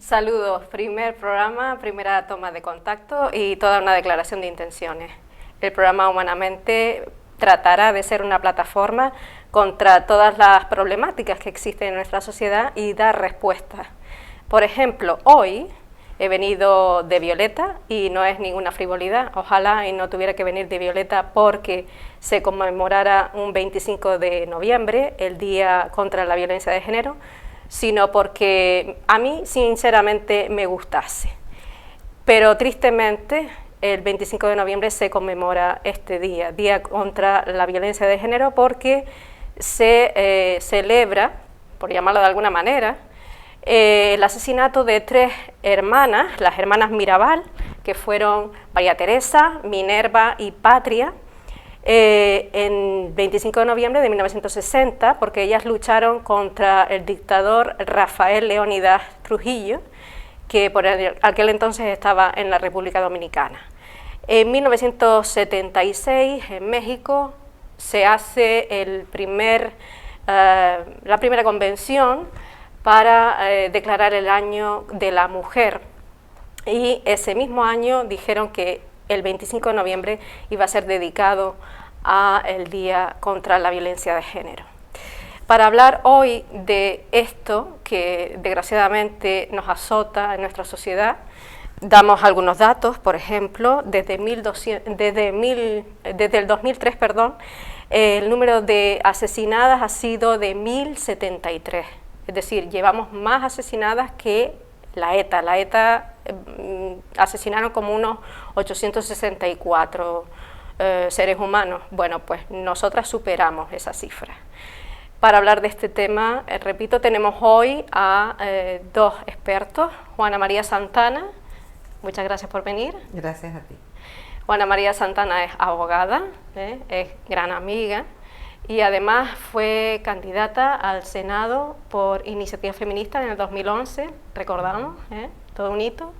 Saludos, primer programa, primera toma de contacto y toda una declaración de intenciones. El programa Humanamente tratará de ser una plataforma contra todas las problemáticas que existen en nuestra sociedad y dar respuestas. Por ejemplo, hoy he venido de violeta y no es ninguna frivolidad, ojalá y no tuviera que venir de violeta porque se conmemorara un 25 de noviembre, el Día contra la Violencia de Género, sino porque a mí sinceramente me gustase. Pero tristemente el 25 de noviembre se conmemora este día, Día contra la Violencia de Género, porque se celebra, por llamarlo de alguna manera, el asesinato de 3 hermanas, las hermanas Mirabal, que fueron María Teresa, Minerva y Patria, en 25 de noviembre de 1960, porque ellas lucharon contra el dictador Rafael Leónidas Trujillo, que por aquel entonces estaba en la República Dominicana. En 1976, en México, se hace la primera convención para declarar el año de la mujer, y ese mismo año dijeron que el 25 de noviembre iba a ser dedicado al Día contra la Violencia de Género. Para hablar hoy de esto que desgraciadamente nos azota en nuestra sociedad, damos algunos datos. Por ejemplo, desde el 2003, el número de asesinadas ha sido de 1073, es decir, llevamos más asesinadas que la ETA. La ETA asesinaron como unos 864 seres humanos. Bueno, pues nosotras superamos esa cifra. Para hablar de este tema, repito, tenemos hoy a 2 expertos. Juana María Santana, muchas gracias por venir. Gracias a ti. Juana María Santana es abogada, es gran amiga y además fue candidata al Senado por Iniciativa Feminista en el 2011, recordamos, todo un hito.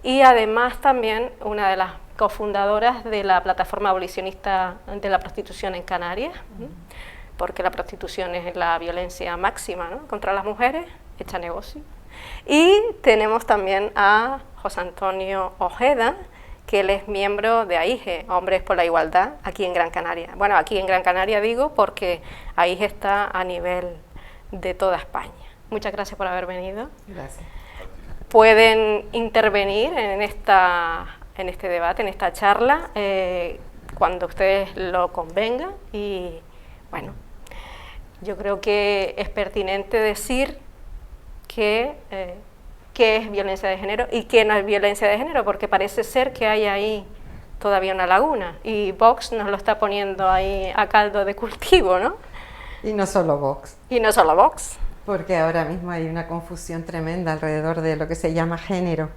Y además también una de las cofundadoras de la plataforma abolicionista de la prostitución en Canarias, porque la prostitución es la violencia máxima, ¿no?, contra las mujeres, hecha negocio. Y tenemos también a José Antonio Ojeda, que él es miembro de AIGE, Hombres por la Igualdad, aquí en Gran Canaria. Bueno, aquí en Gran Canaria digo porque AIGE está a nivel de toda España. Muchas gracias por haber venido. Gracias. Pueden intervenir en este debate, en esta charla, cuando ustedes lo convengan. Y bueno, yo creo que es pertinente decir qué es violencia de género y qué no es violencia de género, porque parece ser que hay ahí todavía una laguna, y Vox nos lo está poniendo ahí a caldo de cultivo, ¿no? Y no solo Vox. Y no solo Vox. Porque ahora mismo hay una confusión tremenda alrededor de lo que se llama género.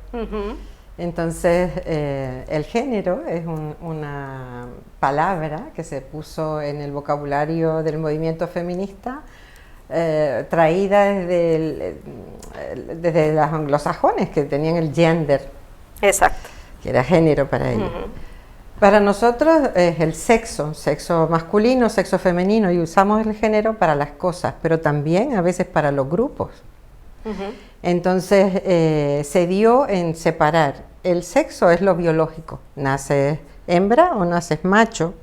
Entonces, el género es una palabra que se puso en el vocabulario del movimiento feminista, traída desde los anglosajones, que tenían el gender. Exacto. Que era género para ellos. Para nosotros es el sexo masculino, sexo femenino, y usamos el género para las cosas, pero también a veces para los grupos. Entonces se dio en separar. El sexo es lo biológico, naces hembra o naces macho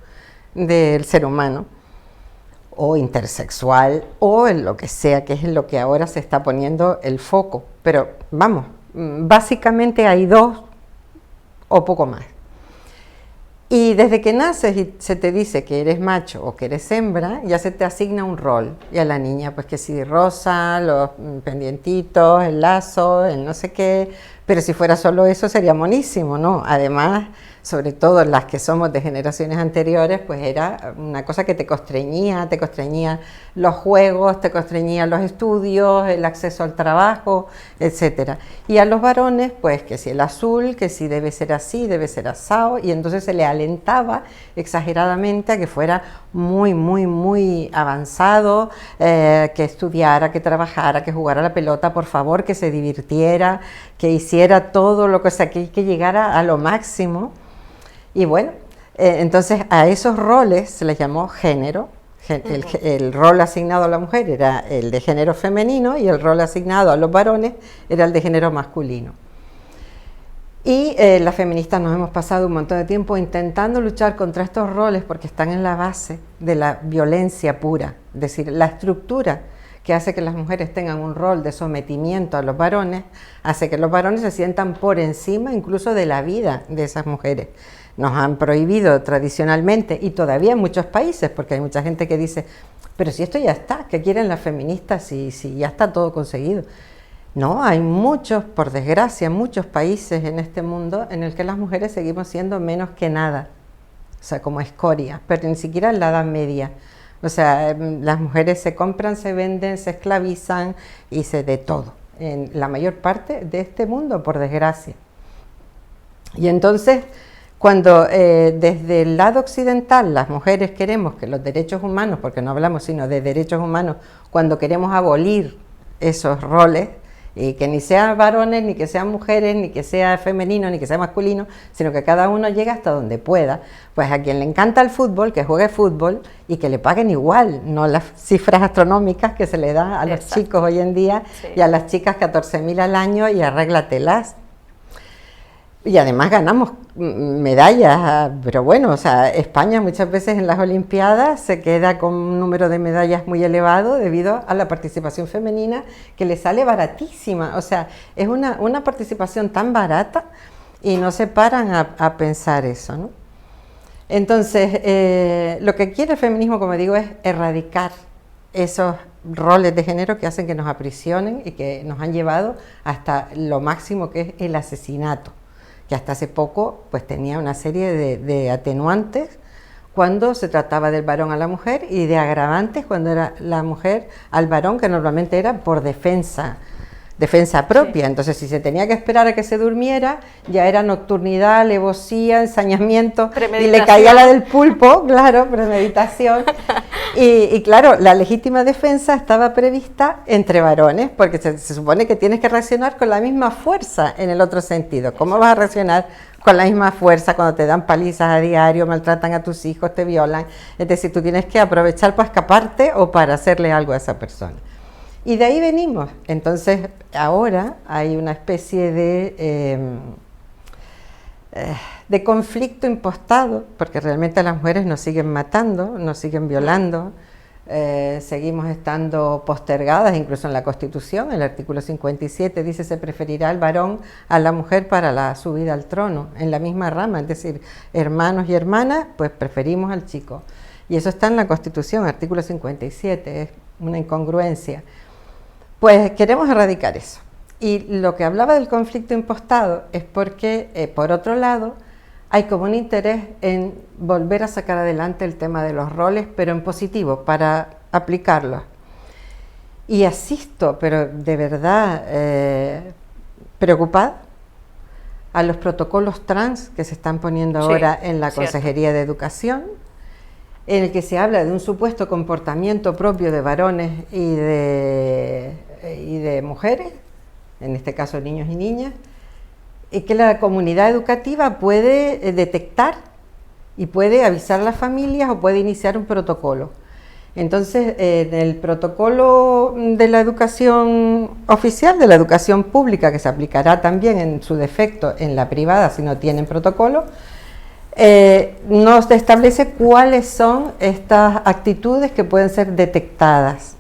del ser humano, o intersexual, o en lo que sea, que es en lo que ahora se está poniendo el foco. Pero vamos, básicamente hay 2 o poco más. Y desde que naces y se te dice que eres macho o que eres hembra, ya se te asigna un rol. Y a la niña, pues que sí, rosa, los pendientitos, el lazo, el no sé qué. Pero si fuera solo eso sería monísimo, ¿no? Además, sobre todo las que somos de generaciones anteriores, pues era una cosa que te constreñía los juegos, te constreñía los estudios, el acceso al trabajo, etcétera. Y a los varones, pues que si el azul, que si debe ser así, debe ser asado, y entonces se le alentaba exageradamente a que fuera muy, muy, muy avanzado, que estudiara, que trabajara, que jugara a la pelota, por favor, que se divirtiera, que hiciera todo lo que sea, que llegara a lo máximo. Y bueno, entonces a esos roles se les llamó género, El rol asignado a la mujer era el de género femenino y el rol asignado a los varones era el de género masculino. Y las feministas nos hemos pasado un montón de tiempo intentando luchar contra estos roles porque están en la base de la violencia pura, es decir, la estructura que hace que las mujeres tengan un rol de sometimiento a los varones, hace que los varones se sientan por encima incluso de la vida de esas mujeres. Nos han prohibido tradicionalmente, y todavía en muchos países, porque hay mucha gente que dice, pero si esto ya está, ¿qué quieren las feministas si ya está todo conseguido? No, hay muchos, por desgracia, muchos países en este mundo en el que las mujeres seguimos siendo menos que nada, o sea, como escoria, pero ni siquiera en la Edad Media. O sea, las mujeres se compran, se venden, se esclavizan y se de todo, en la mayor parte de este mundo, por desgracia. Y entonces, cuando desde el lado occidental las mujeres queremos que los derechos humanos, porque no hablamos sino de derechos humanos, cuando queremos abolir esos roles, y que ni sean varones, ni que sean mujeres, ni que sea femenino, ni que sea masculino, sino que cada uno llegue hasta donde pueda, pues a quien le encanta el fútbol, que juegue fútbol y que le paguen igual, no las cifras astronómicas que se le da a los chicos hoy en día, y a las chicas 14.000 al año y arréglatelas. Y además ganamos medallas, pero bueno, o sea, España muchas veces en las Olimpiadas se queda con un número de medallas muy elevado debido a la participación femenina que le sale baratísima. O sea, es una participación tan barata y no se paran a pensar eso, ¿no? Entonces, lo que quiere el feminismo, como digo, es erradicar esos roles de género que hacen que nos aprisionen y que nos han llevado hasta lo máximo que es el asesinato, que hasta hace poco pues tenía una serie de atenuantes cuando se trataba del varón a la mujer y de agravantes cuando era la mujer al varón, que normalmente era por defensa propia. Sí. Entonces, si se tenía que esperar a que se durmiera, ya era nocturnidad, alevosía, ensañamiento, y le caía la del pulpo, claro, premeditación. Y claro, la legítima defensa estaba prevista entre varones, porque se supone que tienes que reaccionar con la misma fuerza en el otro sentido. ¿Cómo vas a reaccionar con la misma fuerza cuando te dan palizas a diario, maltratan a tus hijos, te violan? Es decir, tú tienes que aprovechar para escaparte o para hacerle algo a esa persona. Y de ahí venimos. Entonces, ahora hay una especie de conflicto impostado, porque realmente las mujeres nos siguen matando, nos siguen violando, seguimos estando postergadas, incluso en la Constitución, el artículo 57 dice se preferirá al varón a la mujer para la subida al trono, en la misma rama, es decir, hermanos y hermanas, pues preferimos al chico. Y eso está en la Constitución, artículo 57, es una incongruencia. Pues queremos erradicar eso. Y lo que hablaba del conflicto impostado es porque, por otro lado, hay como un interés en volver a sacar adelante el tema de los roles, pero en positivo, para aplicarlos. Y asisto, pero de verdad preocupada, a los protocolos trans que se están poniendo ahora en la Consejería de Educación, en el que se habla de un supuesto comportamiento propio de varones y de mujeres, en este caso niños y niñas, y que la comunidad educativa puede detectar y puede avisar a las familias o puede iniciar un protocolo. Entonces, en el protocolo de la educación oficial, de la educación pública, que se aplicará también en su defecto en la privada si no tienen protocolo, nos establece cuáles son estas actitudes que pueden ser detectadas.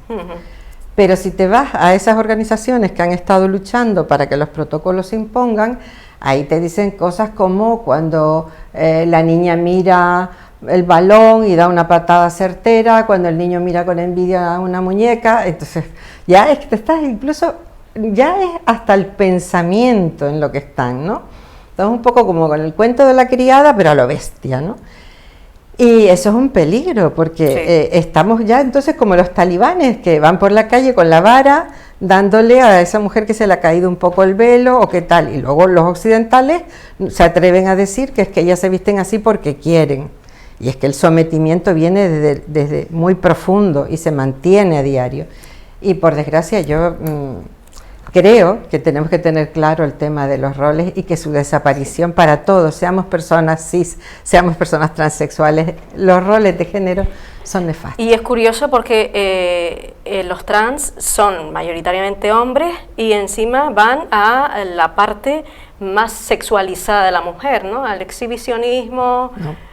Pero si te vas a esas organizaciones que han estado luchando para que los protocolos se impongan, ahí te dicen cosas como cuando la niña mira el balón y da una patada certera, cuando el niño mira con envidia a una muñeca. Entonces ya es que te estás incluso, ya es hasta el pensamiento en lo que están, ¿no? Entonces un poco como con el cuento de la criada, pero a lo bestia, ¿no? Y eso es un peligro, porque estamos ya entonces como los talibanes que van por la calle con la vara, dándole a esa mujer que se le ha caído un poco el velo o qué tal. Y luego los occidentales se atreven a decir que es que ellas se visten así porque quieren. Y es que el sometimiento viene desde muy profundo y se mantiene a diario. Y por desgracia yo creo que tenemos que tener claro el tema de los roles y que su desaparición para todos, seamos personas cis, seamos personas transexuales, los roles de género son nefastos. Y es curioso porque los trans son mayoritariamente hombres y encima van a la parte más sexualizada de la mujer, ¿no? Al exhibicionismo. No.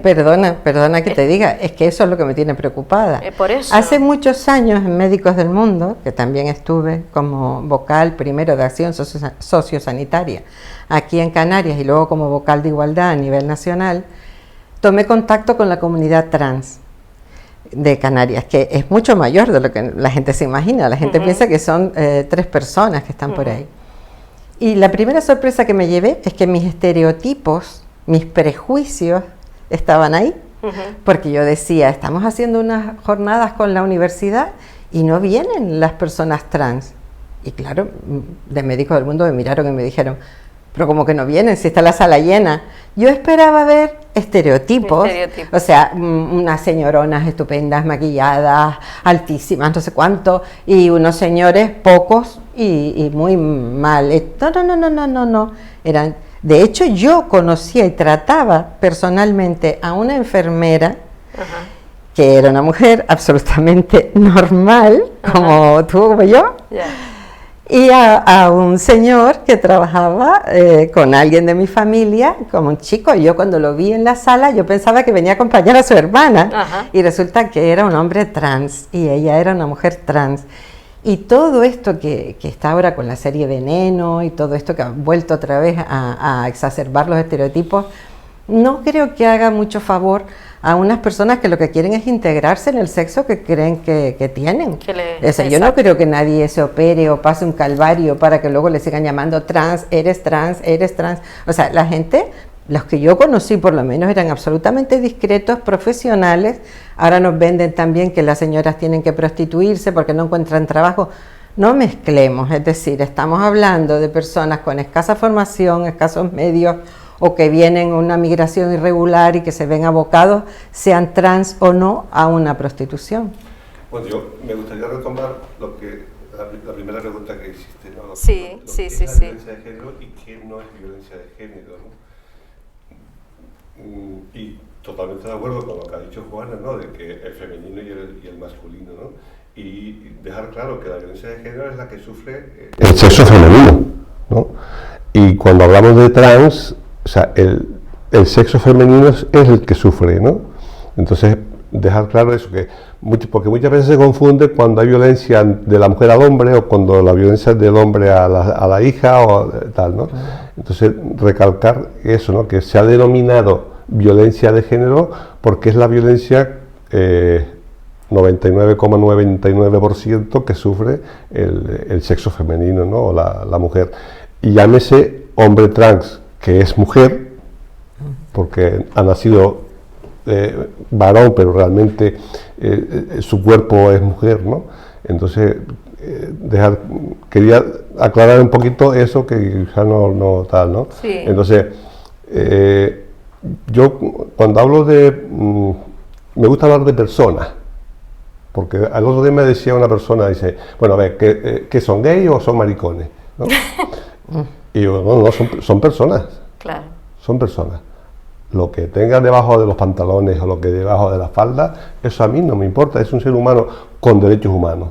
Perdona que te diga, es que eso es lo que me tiene preocupada. Por eso. Hace muchos años en Médicos del Mundo, que también estuve como vocal primero de acción sociosanitaria aquí en Canarias y luego como vocal de igualdad a nivel nacional, tomé contacto con la comunidad trans de Canarias, que es mucho mayor de lo que la gente se imagina. La gente piensa que son 3 personas que están por ahí. Y la primera sorpresa que me llevé es que mis estereotipos, mis prejuicios estaban ahí, porque yo decía, estamos haciendo unas jornadas con la universidad y no vienen las personas trans. Y claro, de Médicos del Mundo me miraron y me dijeron, pero como que no vienen, si está la sala llena. Yo esperaba ver estereotipos, o sea, unas señoronas estupendas, maquilladas, altísimas, no sé cuánto, y unos señores pocos y muy mal. No, eran... De hecho, yo conocía y trataba personalmente a una enfermera que era una mujer absolutamente normal, como tú, como yo, y a un señor que trabajaba con alguien de mi familia, como un chico. Yo cuando lo vi en la sala, yo pensaba que venía a acompañar a su hermana, y resulta que era un hombre trans, y ella era una mujer trans. Y todo esto que está ahora con la serie Veneno y todo esto que ha vuelto otra vez a exacerbar los estereotipos, no creo que haga mucho favor a unas personas que lo que quieren es integrarse en el sexo que creen que tienen. O sea, yo no creo que nadie se opere o pase un calvario para que luego le sigan llamando trans, eres trans, eres trans. O sea, la gente... Los que yo conocí por lo menos eran absolutamente discretos, profesionales. Ahora nos venden también que las señoras tienen que prostituirse porque no encuentran trabajo. No mezclemos, es decir, estamos hablando de personas con escasa formación, escasos medios, o que vienen una migración irregular y que se ven abocados, sean trans o no, a una prostitución. Bueno, yo me gustaría retomar la primera pregunta que hiciste, ¿no? Sí. La violencia de género y qué no es violencia de género, ¿no? Y totalmente de acuerdo con lo que ha dicho Juana, ¿no? De que el femenino y el masculino, ¿no? Y dejar claro que la violencia de género es la que sufre el sexo femenino, ¿no? Y cuando hablamos de trans, o sea, el sexo femenino es el que sufre, ¿no? Entonces, dejar claro eso, porque muchas veces se confunde cuando hay violencia de la mujer al hombre o cuando la violencia es del hombre a la hija o tal, ¿no? Entonces, recalcar eso, ¿no? Que se ha denominado violencia de género porque es la violencia 99,99% que sufre el sexo femenino, ¿no? O la mujer. Y llámese hombre trans, que es mujer, porque ha nacido varón, pero realmente su cuerpo es mujer, ¿no? Entonces, quería aclarar un poquito eso que ya no tal, ¿no? Sí. Entonces, yo cuando hablo me gusta hablar de personas, porque al otro día me decía una persona, dice, bueno, a ver, ¿que son gays o son maricones? ¿No? Y yo, no, son personas. Claro. Son personas. Lo que tenga debajo de los pantalones o lo que debajo de la falda, eso a mí no me importa, es un ser humano con derechos humanos,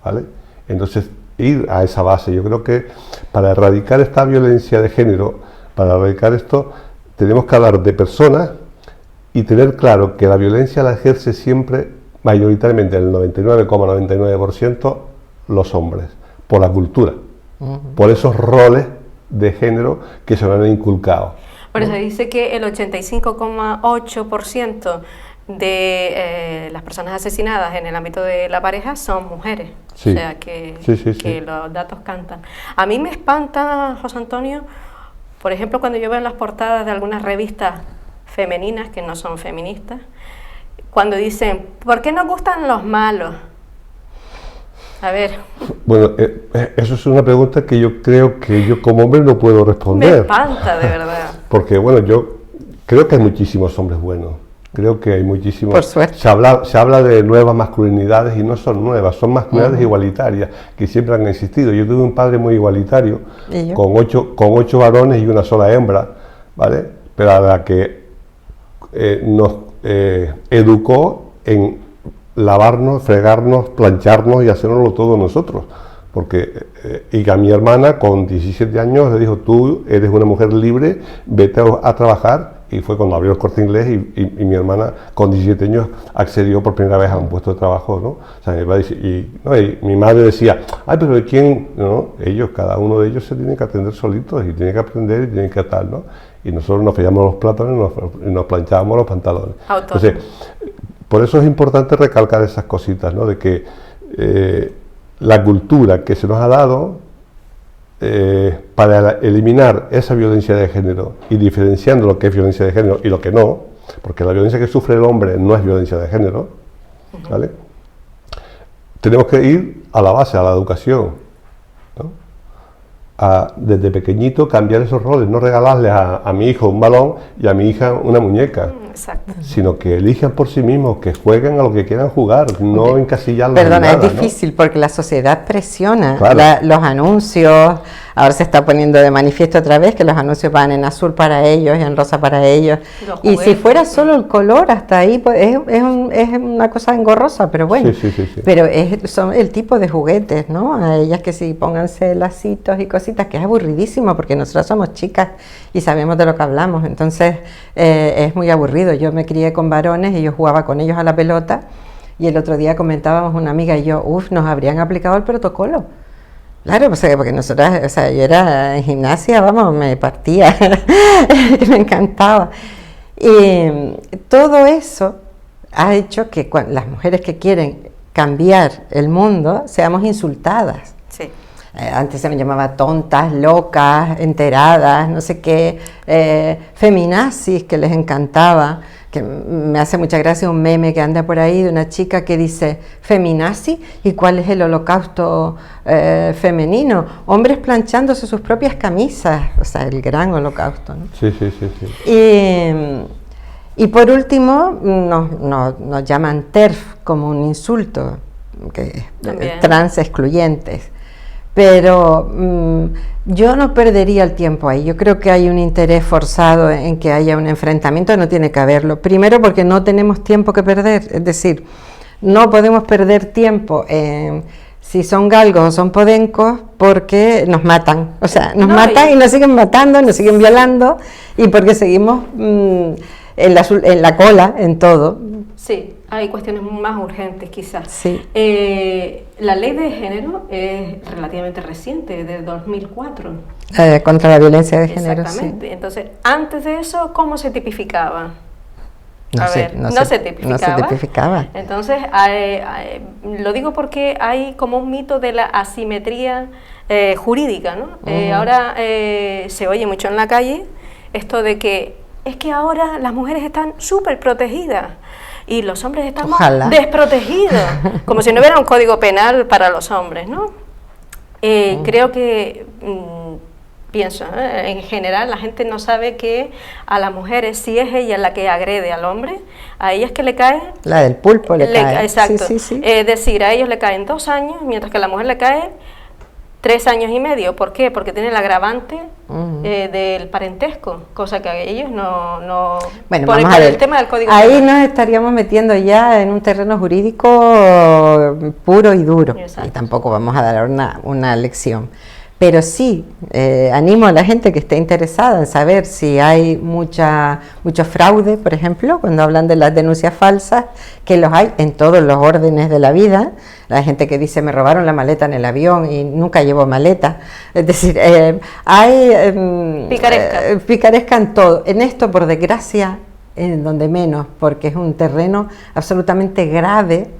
¿vale? Entonces, ir a esa base, yo creo que para erradicar esta violencia de género, para erradicar esto, tenemos que hablar de personas y tener claro que la violencia la ejerce siempre, mayoritariamente, el 99,99% los hombres, por la cultura, por esos roles de género que se nos han inculcado. Por eso dice que el 85,8% de las personas asesinadas en el ámbito de la pareja son mujeres. Sí. O sea que los datos cantan. A mí me espanta, José Antonio, por ejemplo, cuando yo veo en las portadas de algunas revistas femeninas que no son feministas, cuando dicen, ¿por qué nos gustan los malos? A ver. Bueno, eso es una pregunta que yo creo que yo como hombre no puedo responder. Me espanta, de verdad. Porque, bueno, yo creo que hay muchísimos hombres buenos. Creo que hay muchísimo. Por suerte. Se habla de nuevas masculinidades y no son nuevas, son masculinidades igualitarias que siempre han existido. Yo tuve un padre muy igualitario, con ocho varones y una sola hembra, ¿vale? Pero a la que nos educó en lavarnos, fregarnos, plancharnos y hacernoslo todo nosotros. Porque, y a mi hermana con 17 años le dijo, tú eres una mujer libre, vete a trabajar. Y fue cuando abrió el Corte Inglés y mi hermana con 17 años accedió por primera vez a un puesto de trabajo, ¿no? O sea, y mi madre decía, ay, pero ¿quién? No, ellos, cada uno de ellos se tiene que atender solitos y tiene que aprender y tiene que tal, ¿no? Y nosotros nos freíamos los plátanos y nos planchábamos los pantalones. Entonces, por eso es importante recalcar esas cositas, ¿no? De que la cultura que se nos ha dado para eliminar esa violencia de género y diferenciando lo que es violencia de género y lo que no, porque la violencia que sufre el hombre no es violencia de género, ¿vale? Tenemos que ir a la base, a la educación, ¿no? Desde pequeñito cambiar esos roles, no regalarles a mi hijo un balón y a mi hija una muñeca. Exacto. Sino que elijan por sí mismos, que jueguen a lo que quieran jugar, no encasillarlos. Perdona, en nada, es difícil, ¿no? Porque la sociedad presiona, claro. Los anuncios, ahora se está poniendo de manifiesto otra vez que los anuncios van en azul para ellos y en rosa para ellos, y si fuera solo el color hasta ahí, pues es una cosa engorrosa, pero bueno, sí. Pero son el tipo de juguetes, ¿no? A ellas que sí, pónganse lacitos y cositas, que es aburridísimo, porque nosotros somos chicas y sabemos de lo que hablamos, entonces es muy aburrido. Yo me crié con varones y yo jugaba con ellos a la pelota, y el otro día comentábamos una amiga y yo, nos habrían aplicado el protocolo. Claro, porque nosotras, o sea, yo era en gimnasia, vamos, me partía, me encantaba. Y todo eso ha hecho que las mujeres que quieren cambiar el mundo seamos insultadas. Sí. Antes se me llamaba tontas, locas, enteradas, no sé qué, feminazis, que les encantaba, que me hace mucha gracia un meme que anda por ahí de una chica que dice, ¿feminazi? ¿Y cuál es el holocausto femenino? Hombres planchándose sus propias camisas, o sea, el gran holocausto, ¿no? Sí. Y por último, nos llaman TERF como un insulto, que trans excluyentes. Pero yo no perdería el tiempo ahí. Yo creo que hay un interés forzado en que haya un enfrentamiento, no tiene que haberlo. Primero porque no tenemos tiempo que perder, es decir, no podemos perder tiempo en si son galgos o son podencos, porque nos matan. O sea, nos matan y nos siguen matando, nos siguen violando, y porque seguimos en la cola, en todo. Sí, hay cuestiones más urgentes quizás. Sí. La ley de género es relativamente reciente, de 2004. Contra la violencia de género, exactamente. Sí. Entonces, antes de eso, ¿cómo se tipificaba? No se tipificaba. Entonces, lo digo porque hay como un mito de la asimetría jurídica, ¿no? Ahora se oye mucho en la calle esto de que es que ahora las mujeres están súper protegidas y los hombres estamos desprotegidos, como si no hubiera un código penal para los hombres, ¿no? Creo que, pienso, en general la gente no sabe que a las mujeres, si es ella la que agrede al hombre, a ellas que le cae... La del pulpo le cae. Exacto. Sí. Es decir, a ellos le caen 2 años, mientras que a la mujer le cae 3 años y medio. ¿Por qué? Porque tiene el agravante del parentesco, cosa que a ellos no bueno, por vamos a ver. El tema del código ahí penal. nos estaríamos metiendo ya en un terreno jurídico puro y duro. Exacto. Y tampoco vamos a dar una lección. Pero sí, animo a la gente que esté interesada en saber si hay mucho fraude, por ejemplo, cuando hablan de las denuncias falsas, que los hay en todos los órdenes de la vida. La gente que dice, me robaron la maleta en el avión y nunca llevo maleta. Es decir, hay picaresca en todo. En esto, por desgracia, en donde menos, porque es un terreno absolutamente grave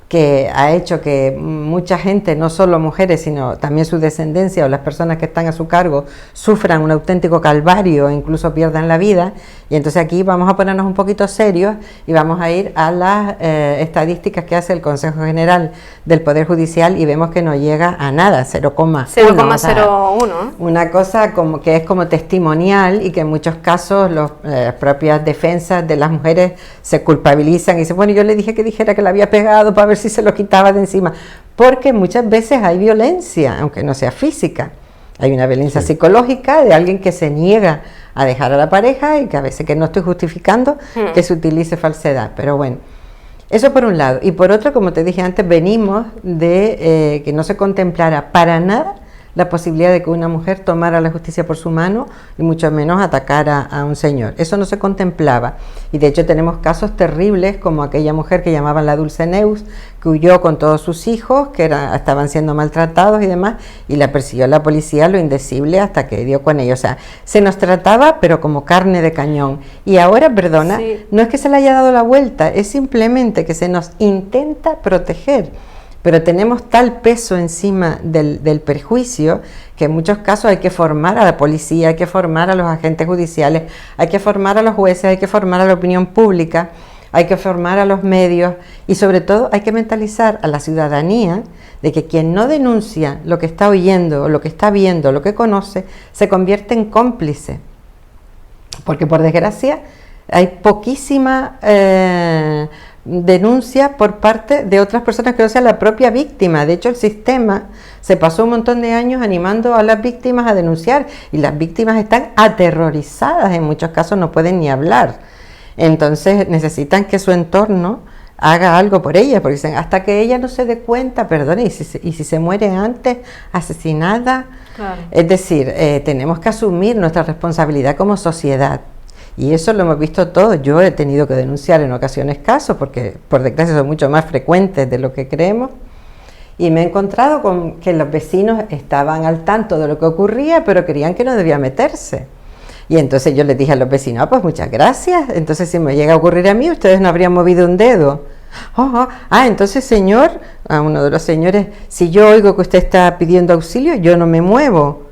que ha hecho que mucha gente, no solo mujeres, sino también su descendencia o las personas que están a su cargo, sufran un auténtico calvario e incluso pierdan la vida. Y entonces aquí vamos a ponernos un poquito serios y vamos a ir a las estadísticas que hace el Consejo General del Poder Judicial y vemos que no llega a nada, 0,01. 0,01. Una cosa como que es como testimonial y que en muchos casos las propias defensas de las mujeres se culpabilizan y dicen, bueno, yo le dije que dijera que la había pegado para ver si se lo quitaba de encima, porque muchas veces hay violencia, aunque no sea física, hay una violencia psicológica de alguien que se niega a dejar a la pareja y que a veces, que no estoy justificando que se utilice falsedad, pero bueno, eso por un lado. Y por otro, como te dije antes, venimos de que no se contemplara para nada la posibilidad de que una mujer tomara la justicia por su mano y mucho menos atacara a un señor. Eso no se contemplaba. Y de hecho tenemos casos terribles como aquella mujer que llamaban la Dulce Neus, que huyó con todos sus hijos, que estaban siendo maltratados y demás, y la persiguió la policía lo indecible hasta que dio con ellos. O sea, se nos trataba pero como carne de cañón. Y ahora, perdona, no es que se le haya dado la vuelta, es simplemente que se nos intenta proteger. Pero tenemos tal peso encima del perjuicio que en muchos casos hay que formar a la policía, hay que formar a los agentes judiciales, hay que formar a los jueces, hay que formar a la opinión pública, hay que formar a los medios y sobre todo hay que mentalizar a la ciudadanía de que quien no denuncia lo que está oyendo, o lo que está viendo, lo que conoce, se convierte en cómplice. Porque por desgracia hay poquísima denuncia por parte de otras personas que no sea la propia víctima. De hecho, el sistema se pasó un montón de años animando a las víctimas a denunciar y las víctimas están aterrorizadas, en muchos casos no pueden ni hablar. Entonces necesitan que su entorno haga algo por ellas, porque dicen, hasta que ella no se dé cuenta, perdone, y si se muere antes, asesinada. Claro. Es decir, tenemos que asumir nuestra responsabilidad como sociedad. Y eso lo hemos visto todos. Yo he tenido que denunciar en ocasiones casos, porque por desgracia son mucho más frecuentes de lo que creemos. Y me he encontrado con que los vecinos estaban al tanto de lo que ocurría, pero creían que no debía meterse. Y entonces yo les dije a los vecinos, pues muchas gracias. Entonces si me llega a ocurrir a mí, ustedes no habrían movido un dedo. Entonces señor, a uno de los señores, si yo oigo que usted está pidiendo auxilio, yo no me muevo.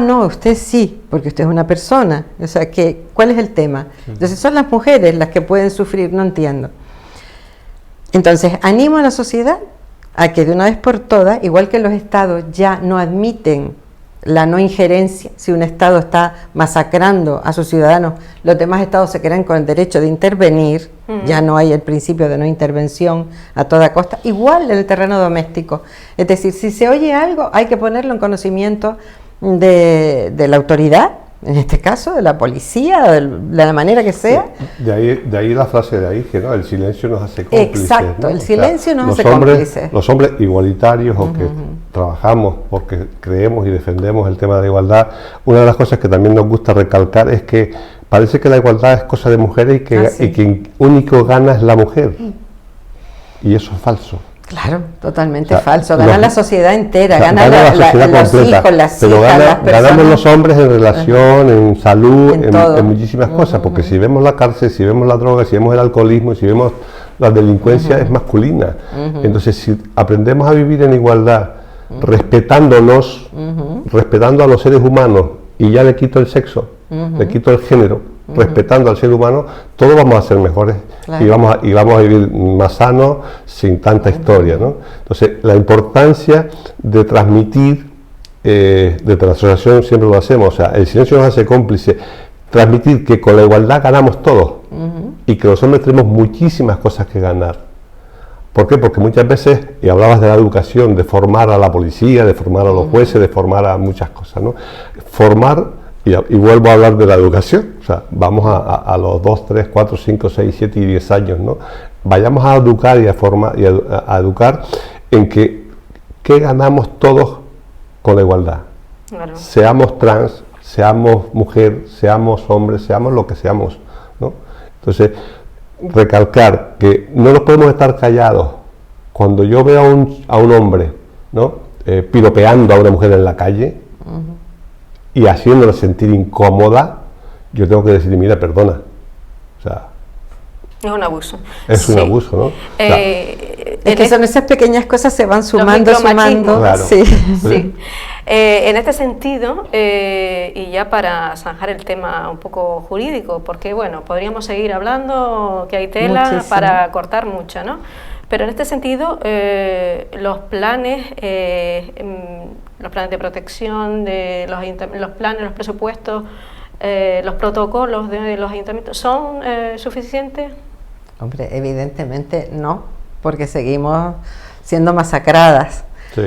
No, usted sí, porque usted es una persona. O sea, ¿cuál es el tema? Entonces son las mujeres las que pueden sufrir, no entiendo. Entonces animo a la sociedad a que de una vez por todas, igual que los estados ya no admiten la no injerencia, si un estado está masacrando a sus ciudadanos, los demás estados se quedan con el derecho de intervenir, ya no hay el principio de no intervención a toda costa, igual en el terreno doméstico. Es decir, si se oye algo, hay que ponerlo en conocimiento de la autoridad, en este caso de la policía, de la manera que sea. De ahí la frase de ahí, que no, el silencio nos hace cómplices. Exacto, ¿no? El silencio nos hace cómplices. Los hombres igualitarios o que trabajamos porque creemos y defendemos el tema de la igualdad, una de las cosas que también nos gusta recalcar es que parece que la igualdad es cosa de mujeres y que único gana es la mujer. Y eso es falso. Claro, totalmente falso. Gana la sociedad entera, gana la sociedad los completa, hijos, las pero hijas, las personas. Ganamos los hombres en relación, en salud, en muchísimas cosas, porque si vemos la cárcel, si vemos la droga, si vemos el alcoholismo, si vemos la delincuencia, es masculina. Entonces, si aprendemos a vivir en igualdad, respetándonos, respetando a los seres humanos, y ya le quito el sexo, le quito el género, respetando al ser humano, todos vamos a ser mejores, claro. y vamos a vivir más sanos, sin tanta historia, ¿no? Entonces, la importancia de transmitir, desde la asociación siempre lo hacemos, o sea, el silencio nos hace cómplice, transmitir que con la igualdad ganamos todos, y que los hombres tenemos muchísimas cosas que ganar. ¿Por qué? Porque muchas veces, y hablabas de la educación, de formar a la policía, de formar a los jueces, de formar a muchas cosas, ¿no? Formar, y vuelvo a hablar de la educación, o sea, vamos a los 2, 3, 4, 5, 6, 7 y 10 años, ¿no? Vayamos a educar y a formar y a educar en que ganamos todos con la igualdad. Claro. Seamos trans, seamos mujer, seamos hombres, seamos lo que seamos, ¿no? Entonces, recalcar que no nos podemos estar callados. Cuando yo veo a un hombre, ¿no? Piropeando a una mujer en la calle, y haciéndola sentir incómoda, yo tengo que decir, mira, perdona. O sea, es un abuso. Es un abuso, ¿no? Es que son esas pequeñas cosas, se van sumando, sumando. Claro. Sí. Sí. En este sentido, y ya para zanjar el tema un poco jurídico, porque bueno, podríamos seguir hablando, que hay tela Muchísimo. para cortar mucha, ¿no? Pero en este sentido, los planes de protección, los planes, los presupuestos, los protocolos de los ayuntamientos, ¿son suficientes? Hombre, evidentemente no, porque seguimos siendo masacradas. Sí,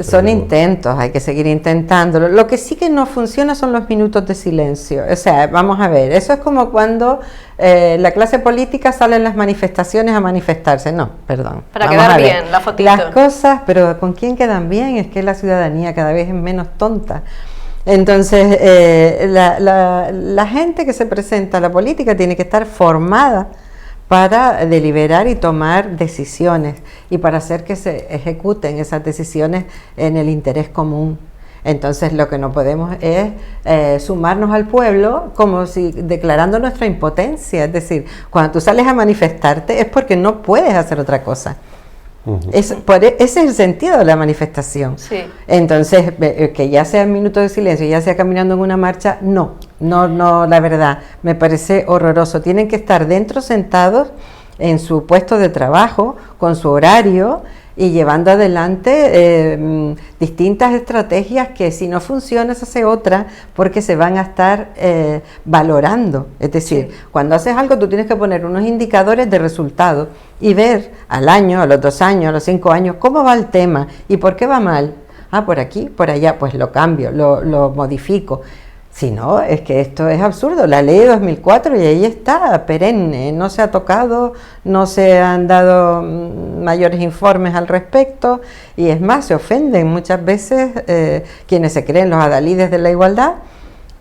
Son intentos, hay que seguir intentándolo. Lo que sí que no funciona son los minutos de silencio. O sea, vamos a ver, eso es como cuando la clase política sale en las manifestaciones a manifestarse. No, perdón. Para vamos quedar a ver. bien, la fotito. Las cosas, pero ¿con quién quedan bien? Es que la ciudadanía cada vez es menos tonta. Entonces, la gente que se presenta a la política tiene que estar formada para deliberar y tomar decisiones y para hacer que se ejecuten esas decisiones en el interés común. Entonces lo que no podemos es sumarnos al pueblo como si declarando nuestra impotencia. Es decir, cuando tú sales a manifestarte es porque no puedes hacer otra cosa. Ese es el sentido de la manifestación. Sí. Entonces, que ya sea en minutos de silencio, ya sea caminando en una marcha, no, la verdad, me parece horroroso. Tienen que estar dentro sentados en su puesto de trabajo, con su horario y llevando adelante distintas estrategias que si no funciona se hace otra, porque se van a estar valorando. Es decir, cuando haces algo tú tienes que poner unos indicadores de resultado y ver al año, a los 2 años, a los 5 años, cómo va el tema y por qué va mal. Ah, por aquí, por allá, pues lo cambio, lo modifico. Si no, es que esto es absurdo. La ley de 2004 y ahí está, perenne, no se ha tocado, no se han dado mayores informes al respecto y es más, se ofenden muchas veces quienes se creen los adalides de la igualdad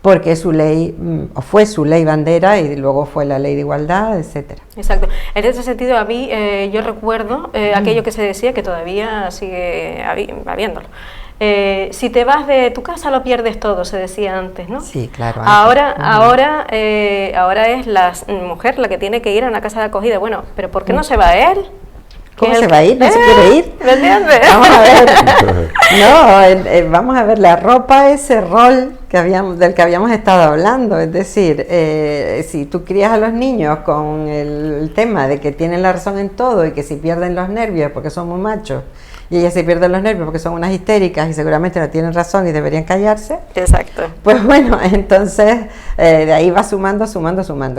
porque es su ley, o fue su ley bandera y luego fue la ley de igualdad, etcétera. Exacto. En ese sentido, a mí, yo recuerdo aquello que se decía, que todavía sigue habiéndolo. Si te vas de tu casa lo pierdes todo, se decía antes, ¿no? Sí, claro. Ahora es la mujer la que tiene que ir a una casa de acogida. Bueno, pero ¿por qué no se va él? ¿Cómo se va a ir? ¿No se quiere ir? ¿Me entiendes? Vamos a ver. No, vamos a ver, la ropa, ese rol del que habíamos estado hablando, es decir, si tú crías a los niños con el tema de que tienen la razón en todo y que si pierden los nervios porque son muy machos, y ellas se pierden los nervios porque son unas histéricas y seguramente no tienen razón y deberían callarse. Exacto. Pues bueno, entonces de ahí va sumando.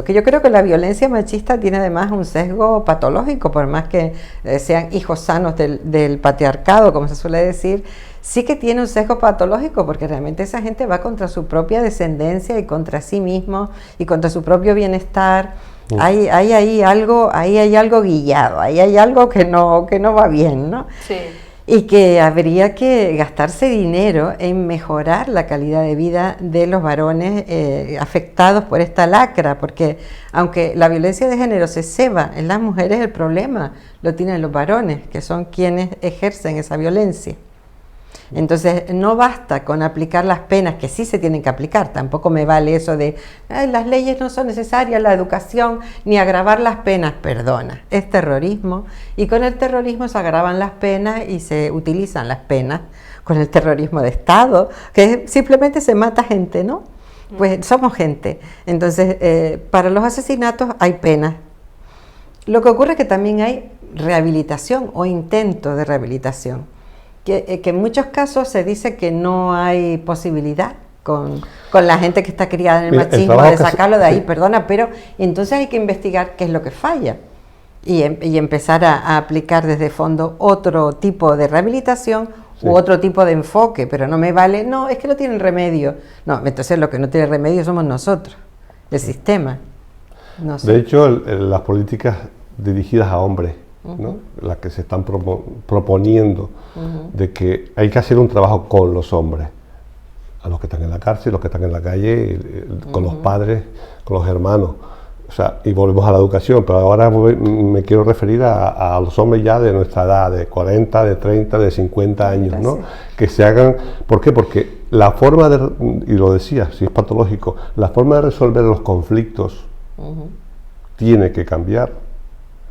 Que yo creo que la violencia machista tiene además un sesgo patológico, por más que sean hijos sanos del patriarcado, como se suele decir, sí que tiene un sesgo patológico porque realmente esa gente va contra su propia descendencia y contra sí mismo y contra su propio bienestar. Hay algo guillado, ahí hay algo que no va bien, ¿no? Sí. Y que habría que gastarse dinero en mejorar la calidad de vida de los varones afectados por esta lacra, porque aunque la violencia de género se ceba en las mujeres, el problema lo tienen los varones, que son quienes ejercen esa violencia. Entonces no basta con aplicar las penas, que sí se tienen que aplicar, tampoco me vale eso de las leyes no son necesarias, la educación, ni agravar las penas, perdona, es terrorismo y con el terrorismo se agravan las penas y se utilizan las penas con el terrorismo de Estado, que simplemente se mata gente, ¿no? Pues somos gente, entonces para los asesinatos hay penas. Lo que ocurre es que también hay rehabilitación o intento de rehabilitación. Que en muchos casos se dice que no hay posibilidad con la gente que está criada en el machismo de sacarlo de ahí, perdona, pero entonces hay que investigar qué es lo que falla y empezar a aplicar desde fondo otro tipo de rehabilitación u otro tipo de enfoque, pero no me vale, no, es que no tienen remedio. No, entonces lo que no tiene remedio somos nosotros, el sistema. No sé. De hecho, las políticas dirigidas a hombres, ¿no? Las que se están proponiendo de que hay que hacer un trabajo con los hombres, a los que están en la cárcel, los que están en la calle, con los padres, con los hermanos, o sea, y volvemos a la educación, pero ahora me quiero referir a los hombres ya de nuestra edad, de 40, de 30, de 50 años, ¿no? Que se hagan, ¿por qué? Porque la forma de, y lo decía, si es patológico, la forma de resolver los conflictos tiene que cambiar.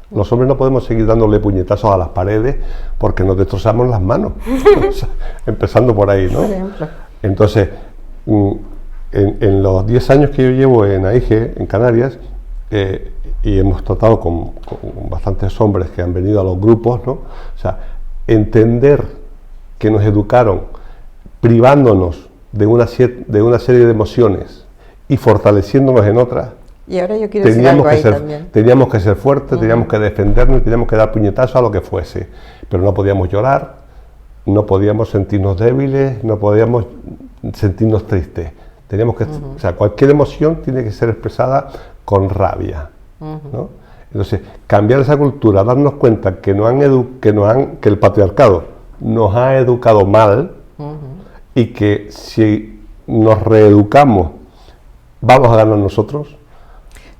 Los hombres no podemos seguir dándole puñetazos a las paredes porque nos destrozamos las manos. O sea, empezando por ahí, ¿no? Por ejemplo. Entonces, en los 10 años que yo llevo en AIGE, en Canarias, y hemos tratado con bastantes hombres que han venido a los grupos, ¿no? O sea, entender que nos educaron privándonos de una serie de emociones y fortaleciéndonos en otras. Y ahora yo quiero decir algo ahí también. Teníamos que ser fuertes, teníamos que defendernos, teníamos que dar puñetazos a lo que fuese, pero no podíamos llorar, no podíamos sentirnos débiles, no podíamos sentirnos tristes. Teníamos que, o sea, cualquier emoción tiene que ser expresada con rabia, ¿no? Entonces, cambiar esa cultura, darnos cuenta que que el patriarcado nos ha educado mal y que si nos reeducamos vamos a ganar nosotros.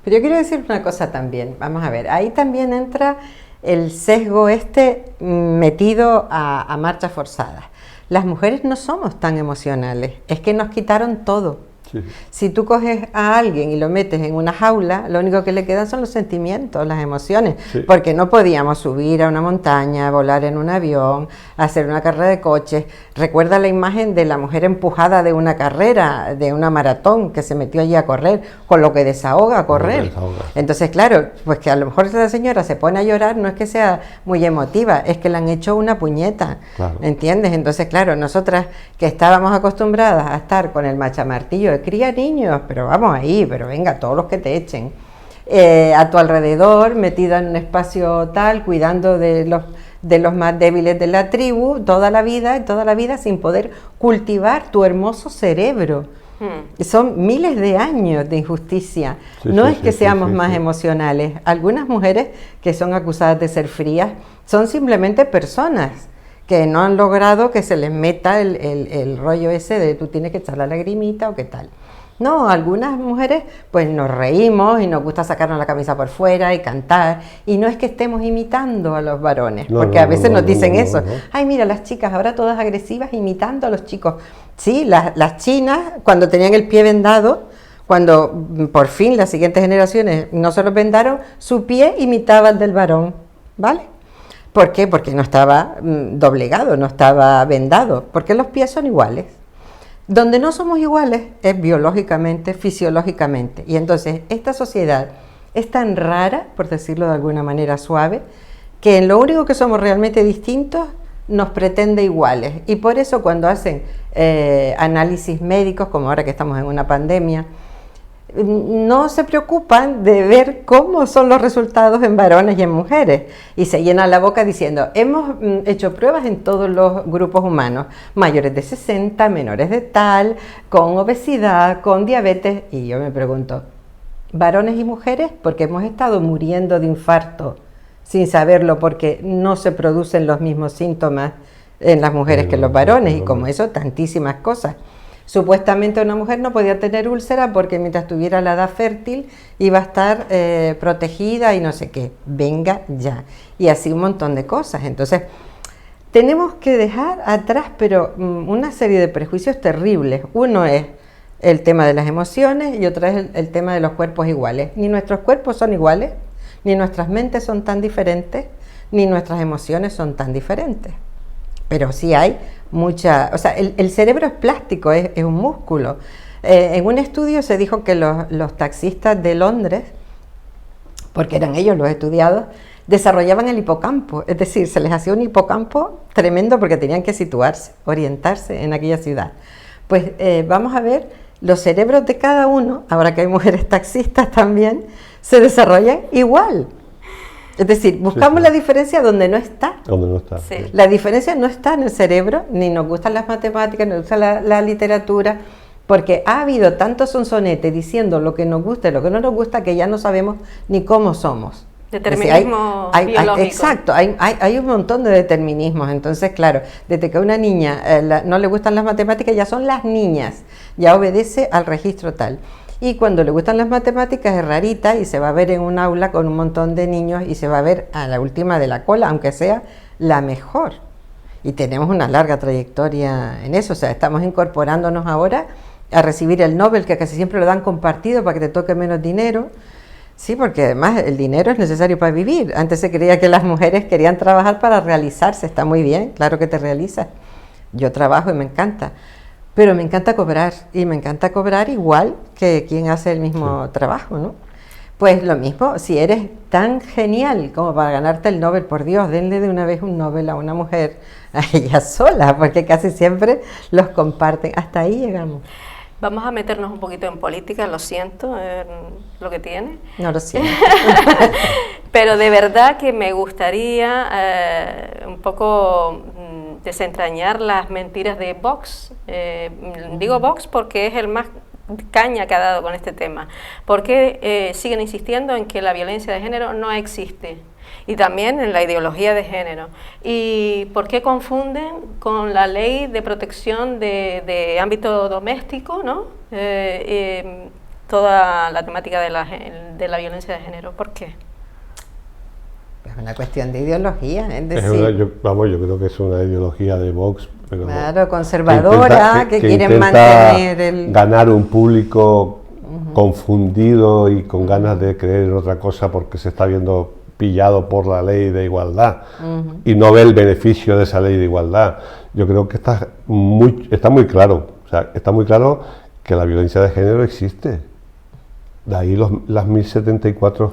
Pero yo quiero decir una cosa también, vamos a ver, ahí también entra el sesgo metido a marchas forzadas. Las mujeres no somos tan emocionales, es que nos quitaron todo. Sí. Si tú coges a alguien y lo metes en una jaula, lo único que le quedan son los sentimientos, las emociones, sí. Porque no podíamos subir a una montaña, volar en un avión, hacer una carrera de coches. Recuerda la imagen de la mujer empujada de una carrera, de una maratón, que se metió allí a correr, con lo que desahoga a correr. Entonces, claro, pues que a lo mejor esa señora se pone a llorar, no es que sea muy emotiva, es que le han hecho una puñeta, claro. ¿Entiendes? Entonces, claro, nosotras que estábamos acostumbradas a estar con el machamartillo, cría niños, pero vamos ahí, pero venga, todos los que te echen, a tu alrededor, metida en un espacio tal, cuidando de los más débiles de la tribu, toda la vida sin poder cultivar tu hermoso cerebro. Son miles de años de injusticia. No es que seamos más emocionales. Algunas mujeres que son acusadas de ser frías son simplemente personas que no han logrado que se les meta el rollo ese de tú tienes que echar la lagrimita o qué tal. No, algunas mujeres pues nos reímos y nos gusta sacarnos la camisa por fuera y cantar, y no es que estemos imitando a los varones, porque a veces nos dicen eso. Ay, mira, las chicas ahora todas agresivas imitando a los chicos. Sí, las chinas cuando tenían el pie vendado, cuando por fin las siguientes generaciones no se los vendaron, su pie imitaba al del varón, ¿vale? ¿Por qué? Porque no estaba doblegado, no estaba vendado, porque los pies son iguales. Donde no somos iguales es biológicamente, fisiológicamente. Y entonces esta sociedad es tan rara, por decirlo de alguna manera suave, que en lo único que somos realmente distintos nos pretende iguales. Y por eso cuando hacen análisis médicos, como ahora que estamos en una pandemia, no se preocupan de ver cómo son los resultados en varones y en mujeres, y se llenan la boca diciendo hemos hecho pruebas en todos los grupos humanos, mayores de 60, menores de tal, con obesidad, con diabetes, y yo me pregunto, varones y mujeres, porque hemos estado muriendo de infarto sin saberlo, porque no se producen los mismos síntomas en las mujeres que en los varones, y como eso tantísimas cosas. Supuestamente una mujer no podía tener úlcera porque mientras tuviera la edad fértil iba a estar protegida y no sé qué. Venga ya. Y así un montón de cosas. Entonces, tenemos que dejar atrás, pero una serie de prejuicios terribles. Uno es el tema de las emociones y otro es el tema de los cuerpos iguales. Ni nuestros cuerpos son iguales, ni nuestras mentes son tan diferentes, ni nuestras emociones son tan diferentes. Pero sí hay mucha, o sea, el cerebro es plástico, es un músculo. En un estudio se dijo que los taxistas de Londres, porque eran ellos los estudiados, desarrollaban el hipocampo, es decir, se les hacía un hipocampo tremendo porque tenían que situarse, orientarse en aquella ciudad. Pues vamos a ver, los cerebros de cada uno, ahora que hay mujeres taxistas también, se desarrollan igual. Es decir, buscamos la diferencia donde no está. Donde no está. Sí. La diferencia no está en el cerebro, ni nos gustan las matemáticas, ni nos gusta la literatura, porque ha habido tanto sonsonete diciendo lo que nos gusta y lo que no nos gusta que ya no sabemos ni cómo somos. Determinismo biológico. Exacto, hay un montón de determinismos. Entonces, claro, desde que a una niña no le gustan las matemáticas, ya son las niñas, ya obedece al registro tal. Y cuando le gustan las matemáticas es rarita y se va a ver en un aula con un montón de niños y se va a ver a la última de la cola, aunque sea la mejor. Y tenemos una larga trayectoria en eso, o sea, estamos incorporándonos ahora a recibir el Nobel, que casi siempre lo dan compartido para que te toque menos dinero. Sí, porque además el dinero es necesario para vivir. Antes se creía que las mujeres querían trabajar para realizarse. Está muy bien, claro que te realizas. Yo trabajo y me encanta. Pero me encanta cobrar. Y me encanta cobrar igual que quien hace el mismo trabajo, ¿no? Pues lo mismo, si eres tan genial como para ganarte el Nobel, por Dios, denle de una vez un Nobel a una mujer, a ella sola, porque casi siempre los comparten. Hasta ahí llegamos. Vamos a meternos un poquito en política, lo siento, lo que tiene. No lo siento. Pero de verdad que me gustaría un poco desentrañar las mentiras de Vox. Digo Vox porque es el más caña que ha dado con este tema. Porque siguen insistiendo en que la violencia de género no existe. Y también en la ideología de género. ¿Y por qué confunden con la ley de protección de ámbito doméstico, ¿no? Toda la temática de la violencia de género? ¿Por qué? Es una cuestión de ideología, es decir... yo creo que es una ideología de Vox, pero claro, conservadora, que quieren intenta mantener ganar un público confundido y con ganas de creer en otra cosa porque se está viendo pillado por la ley de igualdad y no ve el beneficio de esa ley de igualdad. Yo creo que está muy claro, o sea, está muy claro que la violencia de género existe. De ahí las 1074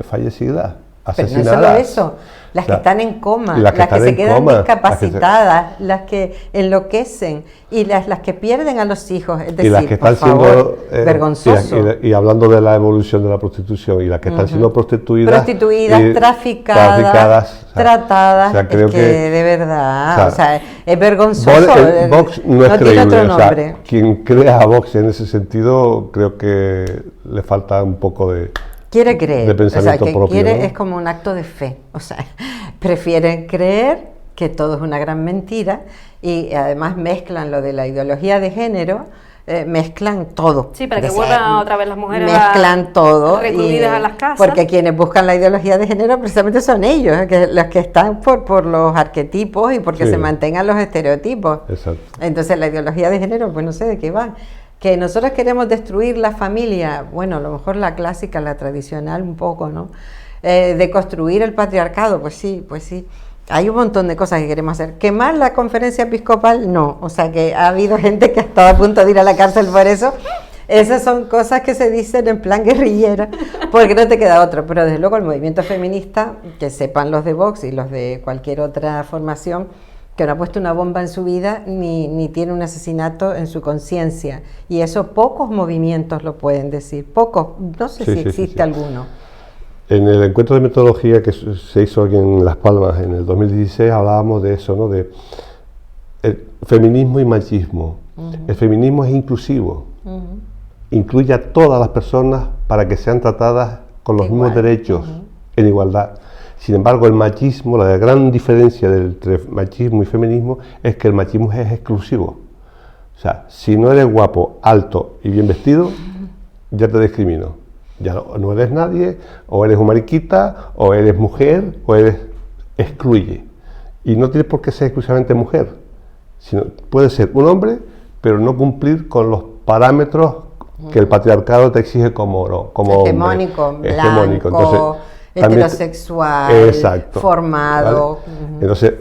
fallecidas, asesinadas. Pero no solo eso, las que están en coma, las que se quedan discapacitadas, las que enloquecen y las que pierden a los hijos, es decir, y las que están siendo vergonzoso. Y hablando de la evolución de la prostitución, y las que están siendo prostituidas, traficadas, tratadas, o sea, creo que de verdad, o sea, es vergonzoso. Vox no es creíble, tiene otro nombre. O sea, quien crea a Vox en ese sentido, creo que le falta un poco de... Quiere creer, de pensamiento propio, quiere, ¿no? Es como un acto de fe, o sea, prefieren creer que todo es una gran mentira y además mezclan lo de la ideología de género, mezclan todo. Sí, para que vuelvan otra vez las mujeres mezclan todo recluidas a las casas. Porque quienes buscan la ideología de género precisamente son ellos, los que están por los arquetipos y porque se mantengan los estereotipos. Exacto. Entonces la ideología de género, pues no sé de qué va. Que nosotros queremos destruir la familia, bueno, a lo mejor la clásica, la tradicional un poco, ¿no? De construir el patriarcado, pues sí. Hay un montón de cosas que queremos hacer. ¿Quemar la conferencia episcopal? No. O sea, que ha habido gente que ha estado a punto de ir a la cárcel por eso. Esas son cosas que se dicen en plan guerrillera, porque no te queda otro. Pero desde luego el movimiento feminista, que sepan los de Vox y los de cualquier otra formación, que no ha puesto una bomba en su vida ni tiene un asesinato en su conciencia. Y eso pocos movimientos lo pueden decir, pocos, no sé si existe alguno. En el encuentro de metodología que se hizo aquí en Las Palmas en el 2016 hablábamos de eso, ¿no? De el feminismo y machismo. El feminismo es inclusivo, incluye a todas las personas para que sean tratadas con los mismos derechos, en igualdad. Sin embargo, el machismo, la gran diferencia entre machismo y feminismo es que el machismo es exclusivo. O sea, si no eres guapo, alto y bien vestido, ya te discrimino. Ya no eres nadie, o eres un mariquita, o eres mujer, o eres... excluye. Y no tienes por qué ser exclusivamente mujer, sino puedes ser un hombre, pero no cumplir con los parámetros que el patriarcado te exige como hegemónico, hombre. Blanco, hegemónico. Entonces, heterosexual, exacto, formado. ¿vale? Entonces,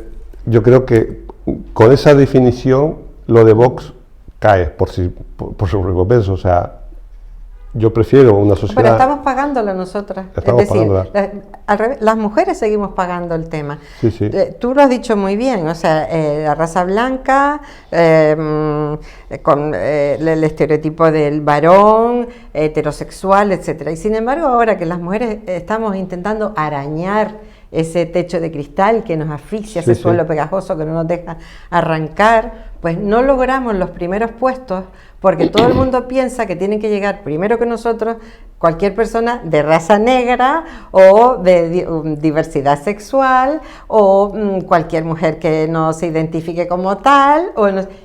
yo creo que con esa definición, lo de Vox cae por su propio peso. O sea, yo prefiero una sociedad... Pero estamos pagándolo nosotras. Estamos es decir, pagándola. Al revés, las mujeres seguimos pagando el tema. Sí. Tú lo has dicho muy bien, o sea, la raza blanca, con el estereotipo del varón, heterosexual, etcétera. Y sin embargo, ahora que las mujeres estamos intentando arañar ese techo de cristal que nos asfixia, ese suelo pegajoso que no nos deja arrancar, pues no logramos los primeros puestos porque todo el mundo piensa que tienen que llegar primero que nosotros cualquier persona de raza negra o de diversidad sexual o cualquier mujer que no se identifique como tal.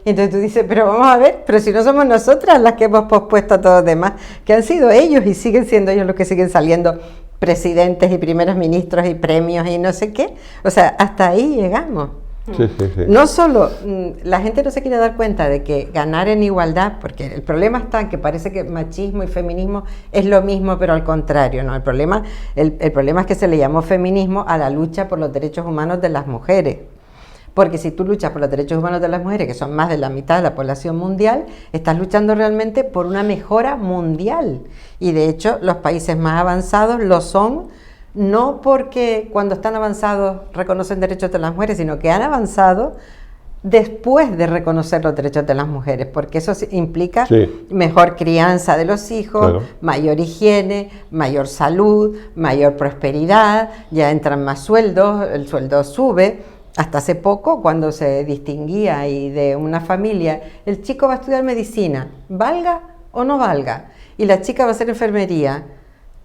Entonces tú dices, pero vamos a ver, pero si no somos nosotras las que hemos pospuesto a todos los demás, que han sido ellos y siguen siendo ellos los que siguen saliendo presidentes y primeros ministros y premios y no sé qué. O sea, hasta ahí llegamos. Sí, sí, sí. No solo, la gente no se quiere dar cuenta de que ganar en igualdad, porque el problema está en que parece que machismo y feminismo es lo mismo, pero al contrario, ¿no? El problema es que se le llamó feminismo a la lucha por los derechos humanos de las mujeres. Porque si tú luchas por los derechos humanos de las mujeres, que son más de la mitad de la población mundial, estás luchando realmente por una mejora mundial. Y de hecho, los países más avanzados lo son, no porque cuando están avanzados reconocen derechos de las mujeres, sino que han avanzado después de reconocer los derechos de las mujeres, porque eso implica mejor crianza de los hijos, mayor higiene, mayor salud, mayor prosperidad, ya entran más sueldos, el sueldo sube. Hasta hace poco, cuando se distinguía y de una familia, el chico va a estudiar medicina, valga o no valga, y la chica va a hacer enfermería,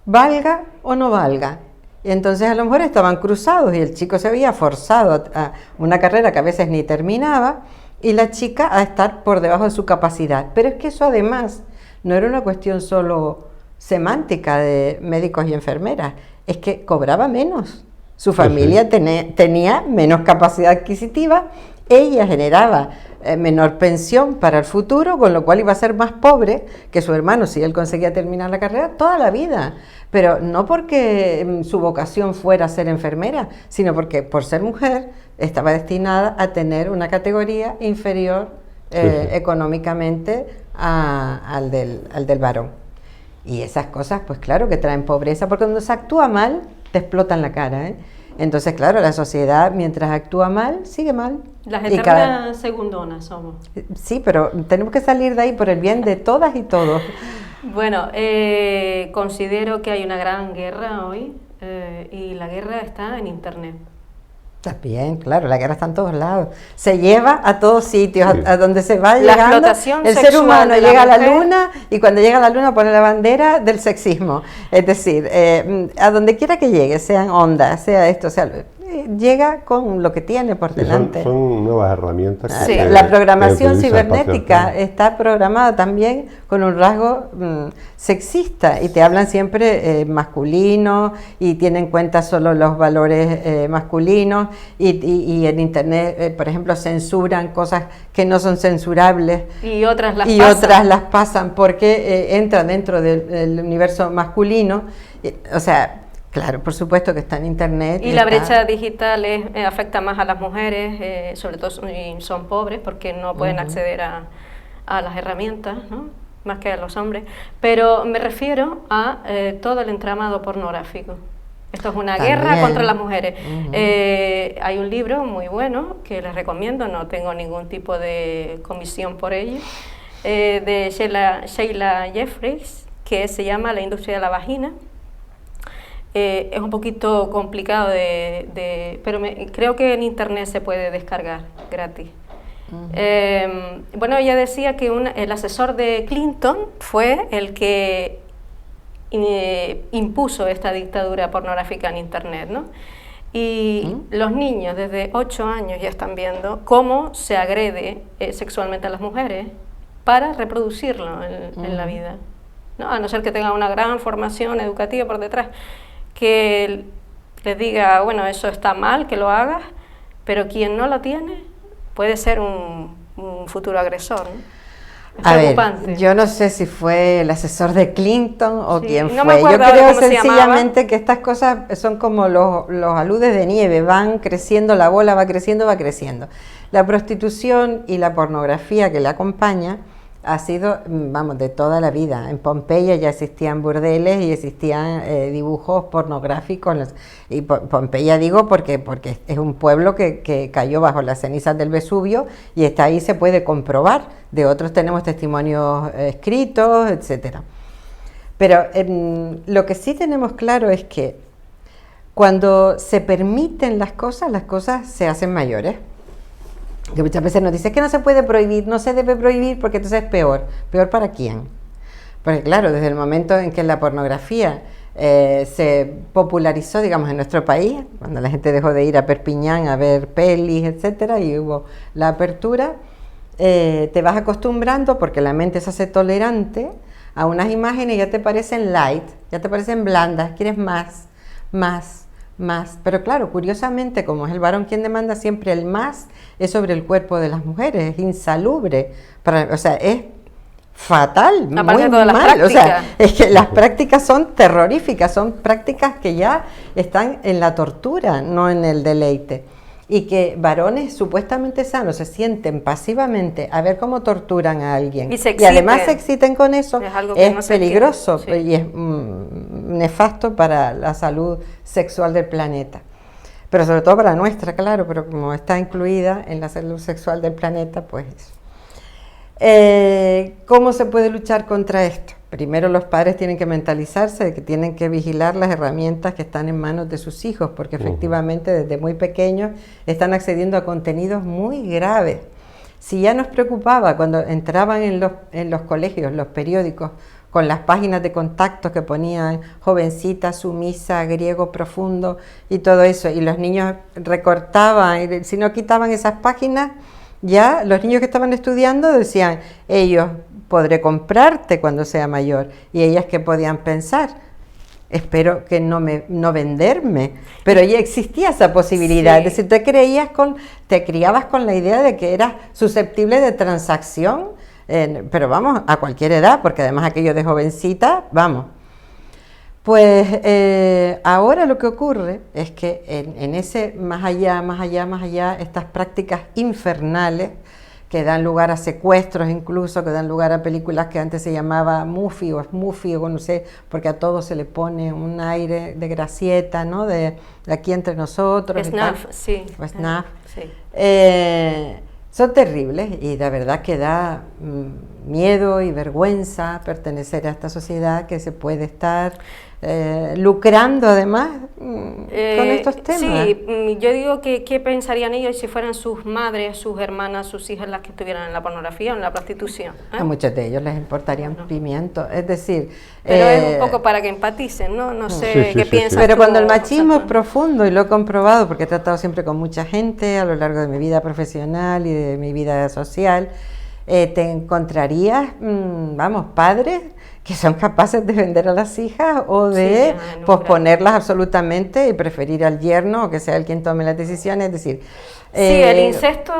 valga o no valga. Y entonces a lo mejor estaban cruzados y el chico se había forzado a una carrera que a veces ni terminaba y la chica a estar por debajo de su capacidad. Pero es que eso además no era una cuestión solo semántica de médicos y enfermeras, es que cobraba menos. Su familia tenía menos capacidad adquisitiva, ella generaba menor pensión para el futuro, con lo cual iba a ser más pobre que su hermano si él conseguía terminar la carrera toda la vida. Pero no porque su vocación fuera ser enfermera, sino porque por ser mujer estaba destinada a tener una categoría inferior económicamente al del varón. Y esas cosas, pues claro que traen pobreza, porque cuando se actúa mal, te explotan la cara, ¿eh? Entonces, claro, la sociedad, mientras actúa mal, sigue mal. Las eternas segundonas somos. Sí, pero tenemos que salir de ahí por el bien de todas y todos. Bueno, considero que hay una gran guerra hoy y la guerra está en Internet. También, claro, la guerra está en todos lados. Se lleva a todos sitios, a donde se va llegando. La explotación el ser humano llega a la luna y cuando llega a la luna pone la bandera del sexismo. Es decir, a donde quiera que llegue, sean ondas, sea esto, sea... llega con lo que tiene por delante. Son nuevas herramientas. Sí. La programación cibernética está programada también con un rasgo sexista y te hablan siempre masculino y tienen en cuenta solo los valores masculinos y en Internet, por ejemplo, censuran cosas que no son censurables y otras las pasan porque entran dentro del universo masculino. O sea, claro, por supuesto que está en Internet. Y la brecha digital afecta más a las mujeres, sobre todo son pobres porque no pueden acceder a las herramientas, ¿no? Más que a los hombres. Pero me refiero a todo el entramado pornográfico. Esto es una guerra contra las mujeres. Hay un libro muy bueno que les recomiendo, no tengo ningún tipo de comisión por ello, de Sheila Jeffreys, que se llama La industria de la vagina. Es un poquito complicado pero creo que en Internet se puede descargar gratis. Bueno, ella decía que el asesor de Clinton fue el que impuso esta dictadura pornográfica en Internet, ¿no? Y los niños desde 8 años ya están viendo cómo se agrede sexualmente a las mujeres para reproducirlo en la vida, ¿no? A no ser que tengan una gran formación educativa por detrás, que les diga, bueno, eso está mal, que lo hagas, pero quien no lo tiene puede ser un futuro agresor, ¿no? Es preocupante. Ver, yo no sé si fue el asesor de Clinton o quién fue. Yo creo sencillamente que estas cosas son como los aludes de nieve, van creciendo, la bola va creciendo, va creciendo. La prostitución y la pornografía que la acompaña ha sido, vamos, de toda la vida. En Pompeya ya existían burdeles y existían dibujos pornográficos. Y Pompeya digo porque es un pueblo que cayó bajo las cenizas del Vesubio y está ahí, se puede comprobar. De otros tenemos testimonios escritos, etcétera. Pero lo que sí tenemos claro es que cuando se permiten las cosas se hacen mayores. Que muchas veces nos dicen que no se puede prohibir, no se debe prohibir porque entonces es peor. ¿Peor para quién? Porque claro, desde el momento en que la pornografía se popularizó, digamos, en nuestro país, cuando la gente dejó de ir a Perpiñán a ver pelis, etcétera, y hubo la apertura, te vas acostumbrando porque la mente se hace tolerante a unas imágenes y ya te parecen light, ya te parecen blandas, quieres más, más. Pero claro, curiosamente, como es el varón quien demanda, siempre el más es sobre el cuerpo de las mujeres, es insalubre, o sea, es fatal, Aparte muy de todas las mal. O sea, prácticas. es que las prácticas son terroríficas, son prácticas que ya están en la tortura, no en el deleite. Y que varones supuestamente sanos se sienten pasivamente a ver cómo torturan a alguien Y además se exciten con eso, es algo que es no se peligroso entiende, sí. y es nefasto para la salud sexual del planeta. Pero sobre todo para la nuestra, claro, pero como está incluida en la salud sexual del planeta, pues eso. ¿Cómo se puede luchar contra esto? Primero los padres tienen que mentalizarse de que tienen que vigilar las herramientas que están en manos de sus hijos, porque efectivamente desde muy pequeños están accediendo a contenidos muy graves. Si ya nos preocupaba cuando entraban en los colegios, los periódicos, con las páginas de contacto que ponían jovencita, sumisa, griego profundo y todo eso, y los niños recortaban, y si no quitaban esas páginas, ya los niños que estaban estudiando decían, ellos podré comprarte cuando sea mayor, y ellas que podían pensar, espero que no venderme, pero ya existía esa posibilidad, Sí. es decir, te criabas con la idea de que eras susceptible de transacción, pero vamos, a cualquier edad, porque además aquello de jovencita, vamos. Pues ahora lo que ocurre es que en ese más allá, estas prácticas infernales que dan lugar a secuestros incluso, que dan lugar a películas que antes se llamaba Muffy o Smuffy o no sé, porque a todo se le pone un aire de gracieta, ¿no? De aquí entre nosotros. Snuff, sí. O snuff. Sí. Son terribles y la verdad que da miedo y vergüenza pertenecer a esta sociedad que se puede estar lucrando además con estos temas. Sí, yo digo que qué pensarían ellos si fueran sus madres, sus hermanas, sus hijas las que estuvieran en la pornografía o en la prostitución. A muchos de ellos les importaría un pimiento, es decir... Pero es un poco para que empaticen, ¿no? No sé qué piensas. Pero tú, cuando el machismo es José Antonio. profundo, y lo he comprobado porque he tratado siempre con mucha gente a lo largo de mi vida profesional y de mi vida social, te encontrarías, vamos, padres que son capaces de vender a las hijas o de posponerlas absolutamente y preferir al yerno o que sea el quien tome las decisiones, es decir... Sí, el incesto...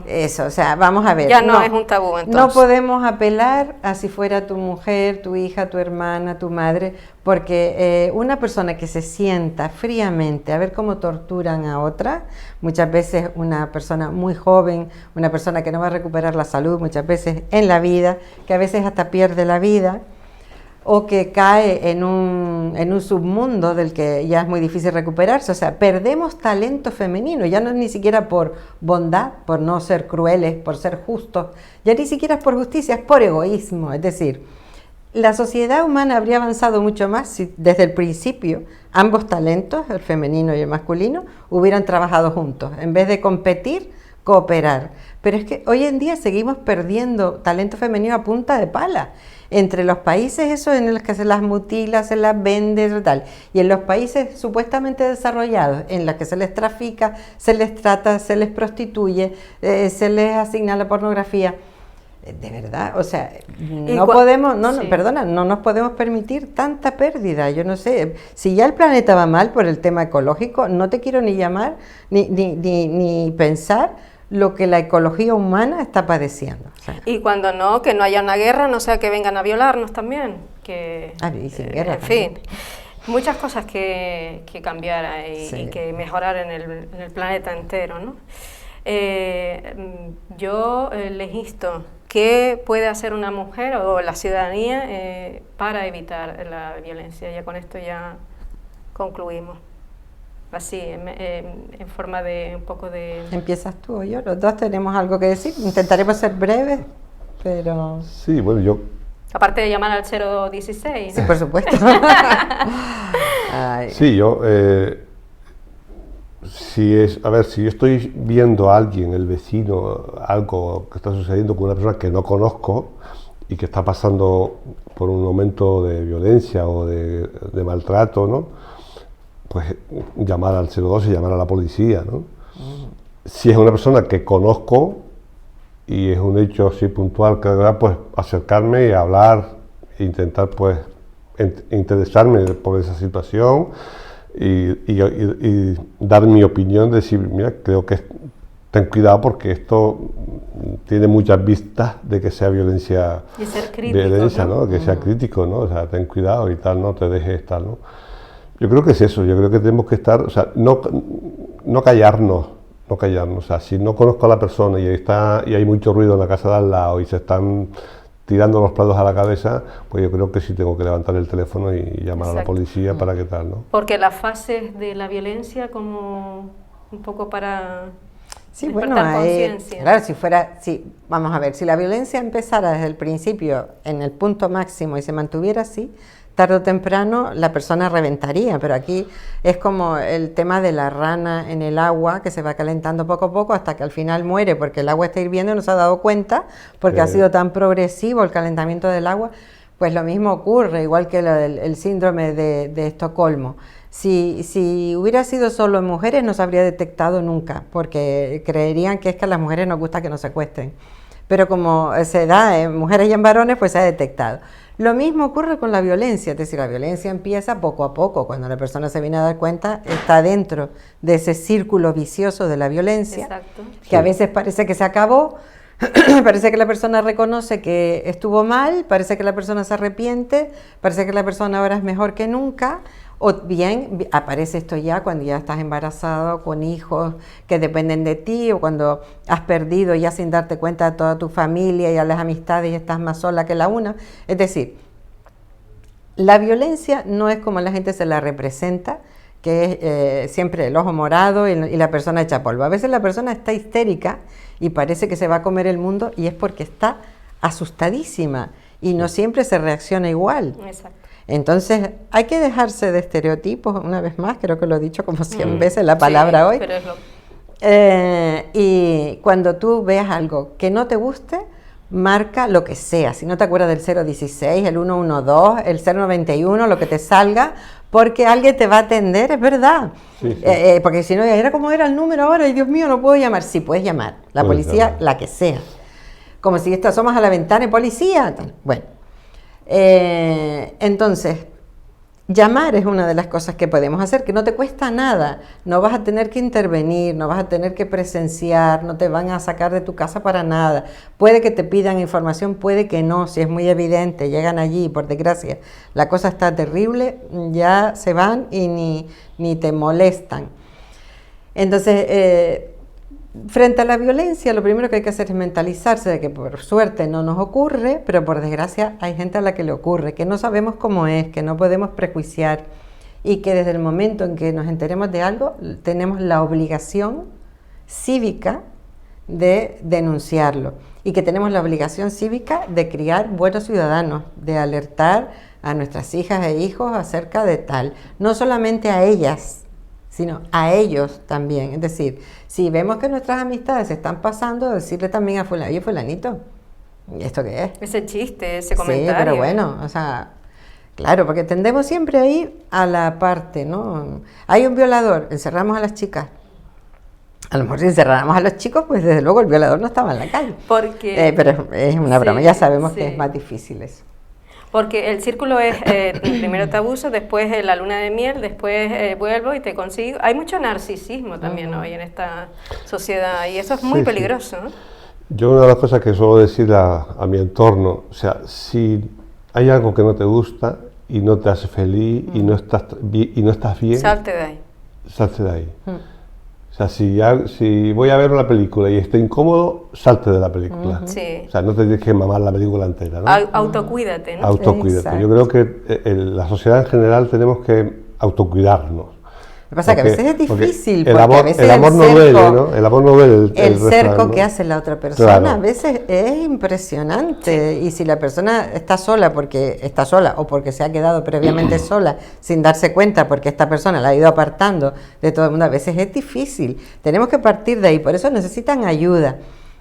Eso, o sea, vamos a ver. Ya no es un tabú, entonces. No podemos apelar a si fuera tu mujer, tu hija, tu hermana, tu madre, porque una persona que se sienta fríamente a ver cómo torturan a otra, muchas veces una persona muy joven, una persona que no va a recuperar la salud, muchas veces en la vida, que a veces hasta pierde la vida, o que cae en un submundo del que ya es muy difícil recuperarse. O sea, perdemos talento femenino, ya no es ni siquiera por bondad, por no ser crueles, por ser justos, ya ni siquiera es por justicia, es por egoísmo. Es decir, la sociedad humana habría avanzado mucho más si desde el principio ambos talentos, el femenino y el masculino, hubieran trabajado juntos, en vez de competir, cooperar. Pero es que hoy en día seguimos perdiendo talento femenino a punta de pala. Entre los países eso en los que se las mutila, se las vende y tal, y en los países supuestamente desarrollados, en los que se les trafica, se les trata, se les prostituye, se les asigna la pornografía. De verdad, o sea, no nos podemos permitir tanta pérdida. Yo no sé, si ya el planeta va mal por el tema ecológico, no te quiero ni llamar, ni pensar lo que la ecología humana está padeciendo. O sea, y cuando no, que no haya una guerra, no sea que vengan a violarnos también. Y sin guerra en fin, muchas cosas que cambiar y que mejorar en el planeta entero, ¿no? Yo les insto, ¿qué puede hacer una mujer o la ciudadanía para evitar la violencia? Ya con esto ya concluimos. Así, en forma de un poco de... ¿Empiezas tú o yo? Los dos tenemos algo que decir. Intentaremos ser breves, pero... Sí, bueno, yo... Aparte de llamar al 016. Sí, por supuesto. Ay. Sí, yo... si yo estoy viendo a alguien, el vecino, algo que está sucediendo con una persona que no conozco y que está pasando por un momento de violencia o de maltrato, ¿no? Pues llamar al 02 y llamar a la policía, ¿no? Si es una persona que conozco y es un hecho así puntual, pues acercarme y hablar, e intentar pues interesarme por esa situación y dar mi opinión, decir, mira, creo que ten cuidado porque esto tiene muchas vistas de que sea violencia, y ser crítico, violencia, ¿no? Que sea crítico, ¿no? O sea, ten cuidado y tal, no te dejes tal, ¿no? Yo creo que es eso, yo creo que tenemos que estar, o sea, no callarnos, o sea, si no conozco a la persona y hay mucho ruido en la casa de al lado y se están tirando los platos a la cabeza, pues yo creo que sí tengo que levantar el teléfono y llamar a la policía para qué tal, ¿no? Porque las fases de la violencia como un poco para sí, despertar conciencia. Claro, vamos a ver, si la violencia empezara desde el principio en el punto máximo y se mantuviera así, tarde o temprano la persona reventaría, pero aquí es como el tema de la rana en el agua que se va calentando poco a poco hasta que al final muere porque el agua está hirviendo y no se ha dado cuenta porque ha sido tan progresivo el calentamiento del agua. Pues lo mismo ocurre, igual que el síndrome de Estocolmo. Si hubiera sido solo en mujeres no se habría detectado nunca porque creerían que es que a las mujeres nos gusta que nos secuestren, pero como se da en mujeres y en varones pues se ha detectado. Lo mismo ocurre con la violencia, es decir, la violencia empieza poco a poco, cuando la persona se viene a dar cuenta, está dentro de ese círculo vicioso de la violencia, exacto, que a veces parece que se acabó, parece que la persona reconoce que estuvo mal, parece que la persona se arrepiente, parece que la persona ahora es mejor que nunca, o bien aparece esto ya cuando ya estás embarazado, con hijos que dependen de ti, o cuando has perdido ya sin darte cuenta a toda tu familia y a las amistades y estás más sola que la una. Es decir, la violencia no es como la gente se la representa, que es siempre el ojo morado y la persona hecha polvo. A veces la persona está histérica y parece que se va a comer el mundo y es porque está asustadísima y no siempre se reacciona igual. exacto. Entonces, hay que dejarse de estereotipos, una vez más, creo que lo he dicho como 100 veces la palabra sí, hoy. Pero es lo... Y cuando tú veas algo que no te guste, marca lo que sea. Si no te acuerdas del 016, el 112, el 091, lo que te salga, porque alguien te va a atender, es verdad. Sí, sí. Porque si no, era como era el número ahora, ay Dios mío, no puedo llamar. Sí, puedes llamar. La policía, la que sea. Como si asomas a la ventana y policía. Bueno. Entonces, llamar es una de las cosas que podemos hacer, que no te cuesta nada, no vas a tener que intervenir, no vas a tener que presenciar, no te van a sacar de tu casa para nada, puede que te pidan información, puede que no, si es muy evidente, llegan allí, por desgracia, la cosa está terrible, ya se van y ni te molestan. Entonces, frente a la violencia, lo primero que hay que hacer es mentalizarse de que por suerte no nos ocurre, pero por desgracia hay gente a la que le ocurre, que no sabemos cómo es, que no podemos prejuiciar y que desde el momento en que nos enteremos de algo tenemos la obligación cívica de denunciarlo y que tenemos la obligación cívica de criar buenos ciudadanos, de alertar a nuestras hijas e hijos acerca de tal, no solamente a ellas, sino a ellos también. Es decir, si vemos que nuestras amistades se están pasando, decirle también a fulano, oye, fulanito, ¿esto qué es? Ese chiste, ese comentario. Sí, pero bueno, o sea, claro, porque tendemos siempre a ir a la parte, ¿no? Hay un violador, encerramos a las chicas. A lo mejor si encerráramos a los chicos, pues desde luego el violador no estaba en la calle. Porque... pero es una broma, ya sabemos sí. que es más difícil eso. Porque el círculo es, primero te abuso, después la luna de miel, después vuelvo y te consigo. Hay mucho narcisismo también hoy en esta sociedad y eso es muy peligroso, ¿no? Yo una de las cosas que suelo decir a mi entorno, o sea, si hay algo que no te gusta y no te hace feliz y no estás bien, salte de ahí. Salte de ahí. O sea, si voy a ver una película y estoy incómodo, salte de la película. Sí. O sea, no te tienes que mamar la película entera, ¿no? Autocuídate, ¿no? Autocuídate. Exacto. Yo creo que la sociedad en general tenemos que autocuidarnos. Lo que pasa es que a veces es difícil, porque a veces el amor no duele, ¿no? El amor no duele. El cerco refrán, ¿no? que hace la otra persona Claro. a veces es impresionante. Y si la persona está sola porque está sola o porque se ha quedado previamente sola sin darse cuenta porque esta persona la ha ido apartando de todo el mundo, a veces es difícil. Tenemos que partir de ahí, por eso necesitan ayuda.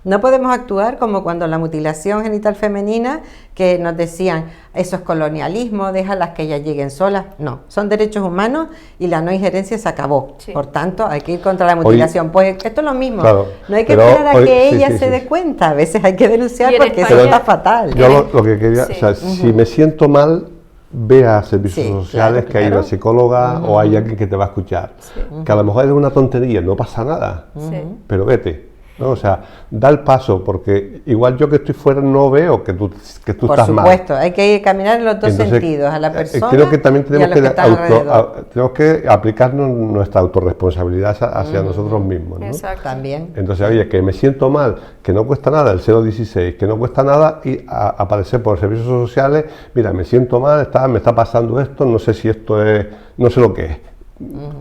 No podemos actuar como cuando la mutilación genital femenina, que nos decían, eso es colonialismo, déjalas que ellas lleguen solas. No, son derechos humanos y la no injerencia se acabó. Sí. Por tanto, hay que ir contra la mutilación. Pues esto es lo mismo. Claro, No hay que pero esperar a que sí, ella sí, se sí. dé cuenta. A veces hay que denunciar Y en porque España- eso está fatal. Yo lo que quería, Sí. o sea, si me siento mal, ve a servicios Sí, sociales, claro, que hay claro. una psicóloga o hay alguien que te va a escuchar. Sí. Que a lo mejor es una tontería, no pasa nada, Sí. pero vete, ¿no? O sea, da el paso, porque igual yo que estoy fuera no veo que tú Por estás mal. supuesto, hay que caminar en los dos Entonces, sentidos, a la persona creo que también y a tenemos los que están alrededor. tenemos que aplicarnos nuestra autorresponsabilidad hacia nosotros mismos, ¿no? Exacto. También. Entonces, oye, que me siento mal, que no cuesta nada el 016, que no cuesta nada y aparecer por servicios sociales, mira, me siento mal, me está pasando esto, no sé si esto es, no sé lo que es.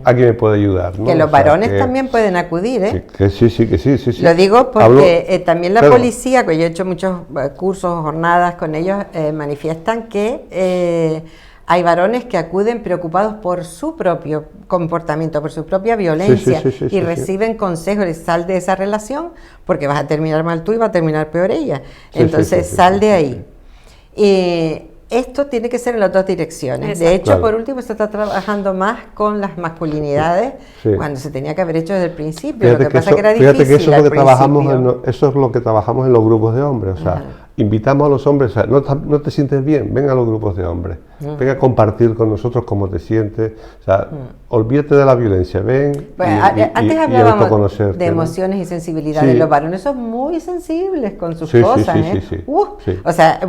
Alguien me puede ayudar, ¿no? Que los O sea, varones también pueden acudir, ¿eh? que sí. Lo digo porque Hablo- también la claro. policía, que yo he hecho muchos cursos, jornadas con ellos, manifiestan que hay varones que acuden preocupados por su propio comportamiento, por su propia violencia, y reciben consejos, sal de esa relación porque vas a terminar mal tú y va a terminar peor ella. Entonces sal de ahí. Esto tiene que ser en las dos direcciones. Exacto. De hecho, Claro. por último, se está trabajando más con las masculinidades Sí. cuando se tenía que haber hecho desde el principio. Fíjate Lo que pasa eso, que era fíjate difícil que eso es, al lo que trabajamos principio. eso es lo que trabajamos en los grupos de hombres. O sea, invitamos a los hombres, o sea, no te sientes bien, ven a los grupos de hombres, ven a compartir con nosotros cómo te sientes, o sea, olvídate de la violencia, ven Bueno, antes y hablábamos autoconocerte, de ¿no? emociones y sensibilidades. Sí. Los varones son muy sensibles con sus Sí, sí, cosas, sí, ¿eh? sí, sí. Sí. O sea,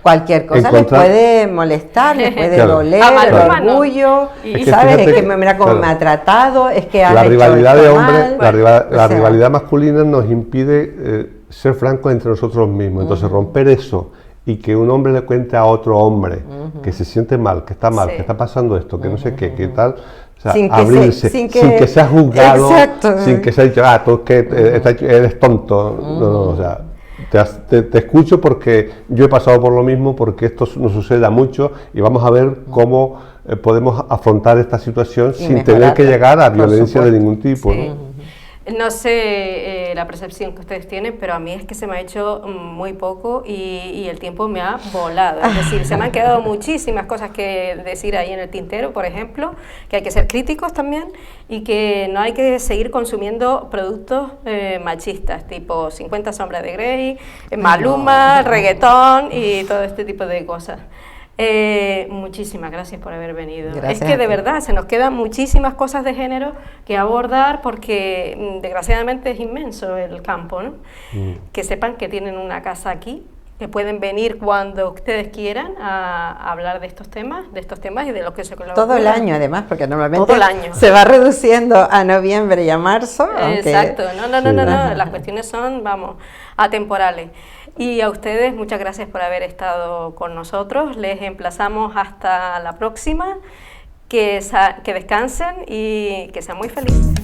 cualquier cosa Encontrar- les puede molestar, les puede Claro. doler, A mano, el a mano. orgullo, Y- Es que ¿sabes? fíjate Es que que- mira cómo claro. me ha tratado, es que has La hecho rivalidad esto de hombres, mal. la O sea, rivalidad masculina nos impide ser francos entre nosotros mismos. Entonces, romper eso y que un hombre le cuente a otro hombre que se siente mal, que está mal, Sí. que está pasando esto, que no sé qué, que tal. O sea, Sin que se- abrirse, sin sin que- que sea juzgado, Exacto. sin que sea dicho, tú es que eres tonto. No, o sea, te escucho porque yo he pasado por lo mismo, porque esto nos suceda mucho y vamos a ver cómo podemos afrontar esta situación sin tener que mejorarla, llegar a por violencia de supuesto. ningún tipo. Sí. ¿no? No sé la percepción que ustedes tienen, pero a mí es que se me ha hecho muy poco y el tiempo me ha volado. Es decir, se me han quedado muchísimas cosas que decir ahí en el tintero, por ejemplo, que hay que ser críticos también y que no hay que seguir consumiendo productos machistas, tipo 50 sombras de Grey, Maluma, reggaetón y todo este tipo de cosas. Muchísimas gracias por haber venido. Gracias Es que a de ti. verdad se nos quedan muchísimas cosas de género que abordar porque desgraciadamente es inmenso el campo, ¿no? Que sepan que tienen una casa aquí, que pueden venir cuando ustedes quieran a hablar de estos temas y de lo que se les todo el ocurra. año además, porque normalmente Todo el año. se va reduciendo a noviembre y a marzo. Aunque Exacto, no, Sí. las cuestiones son, vamos, atemporales. Y a ustedes, muchas gracias por haber estado con nosotros. Les emplazamos hasta la próxima. Que descansen y que sean muy felices.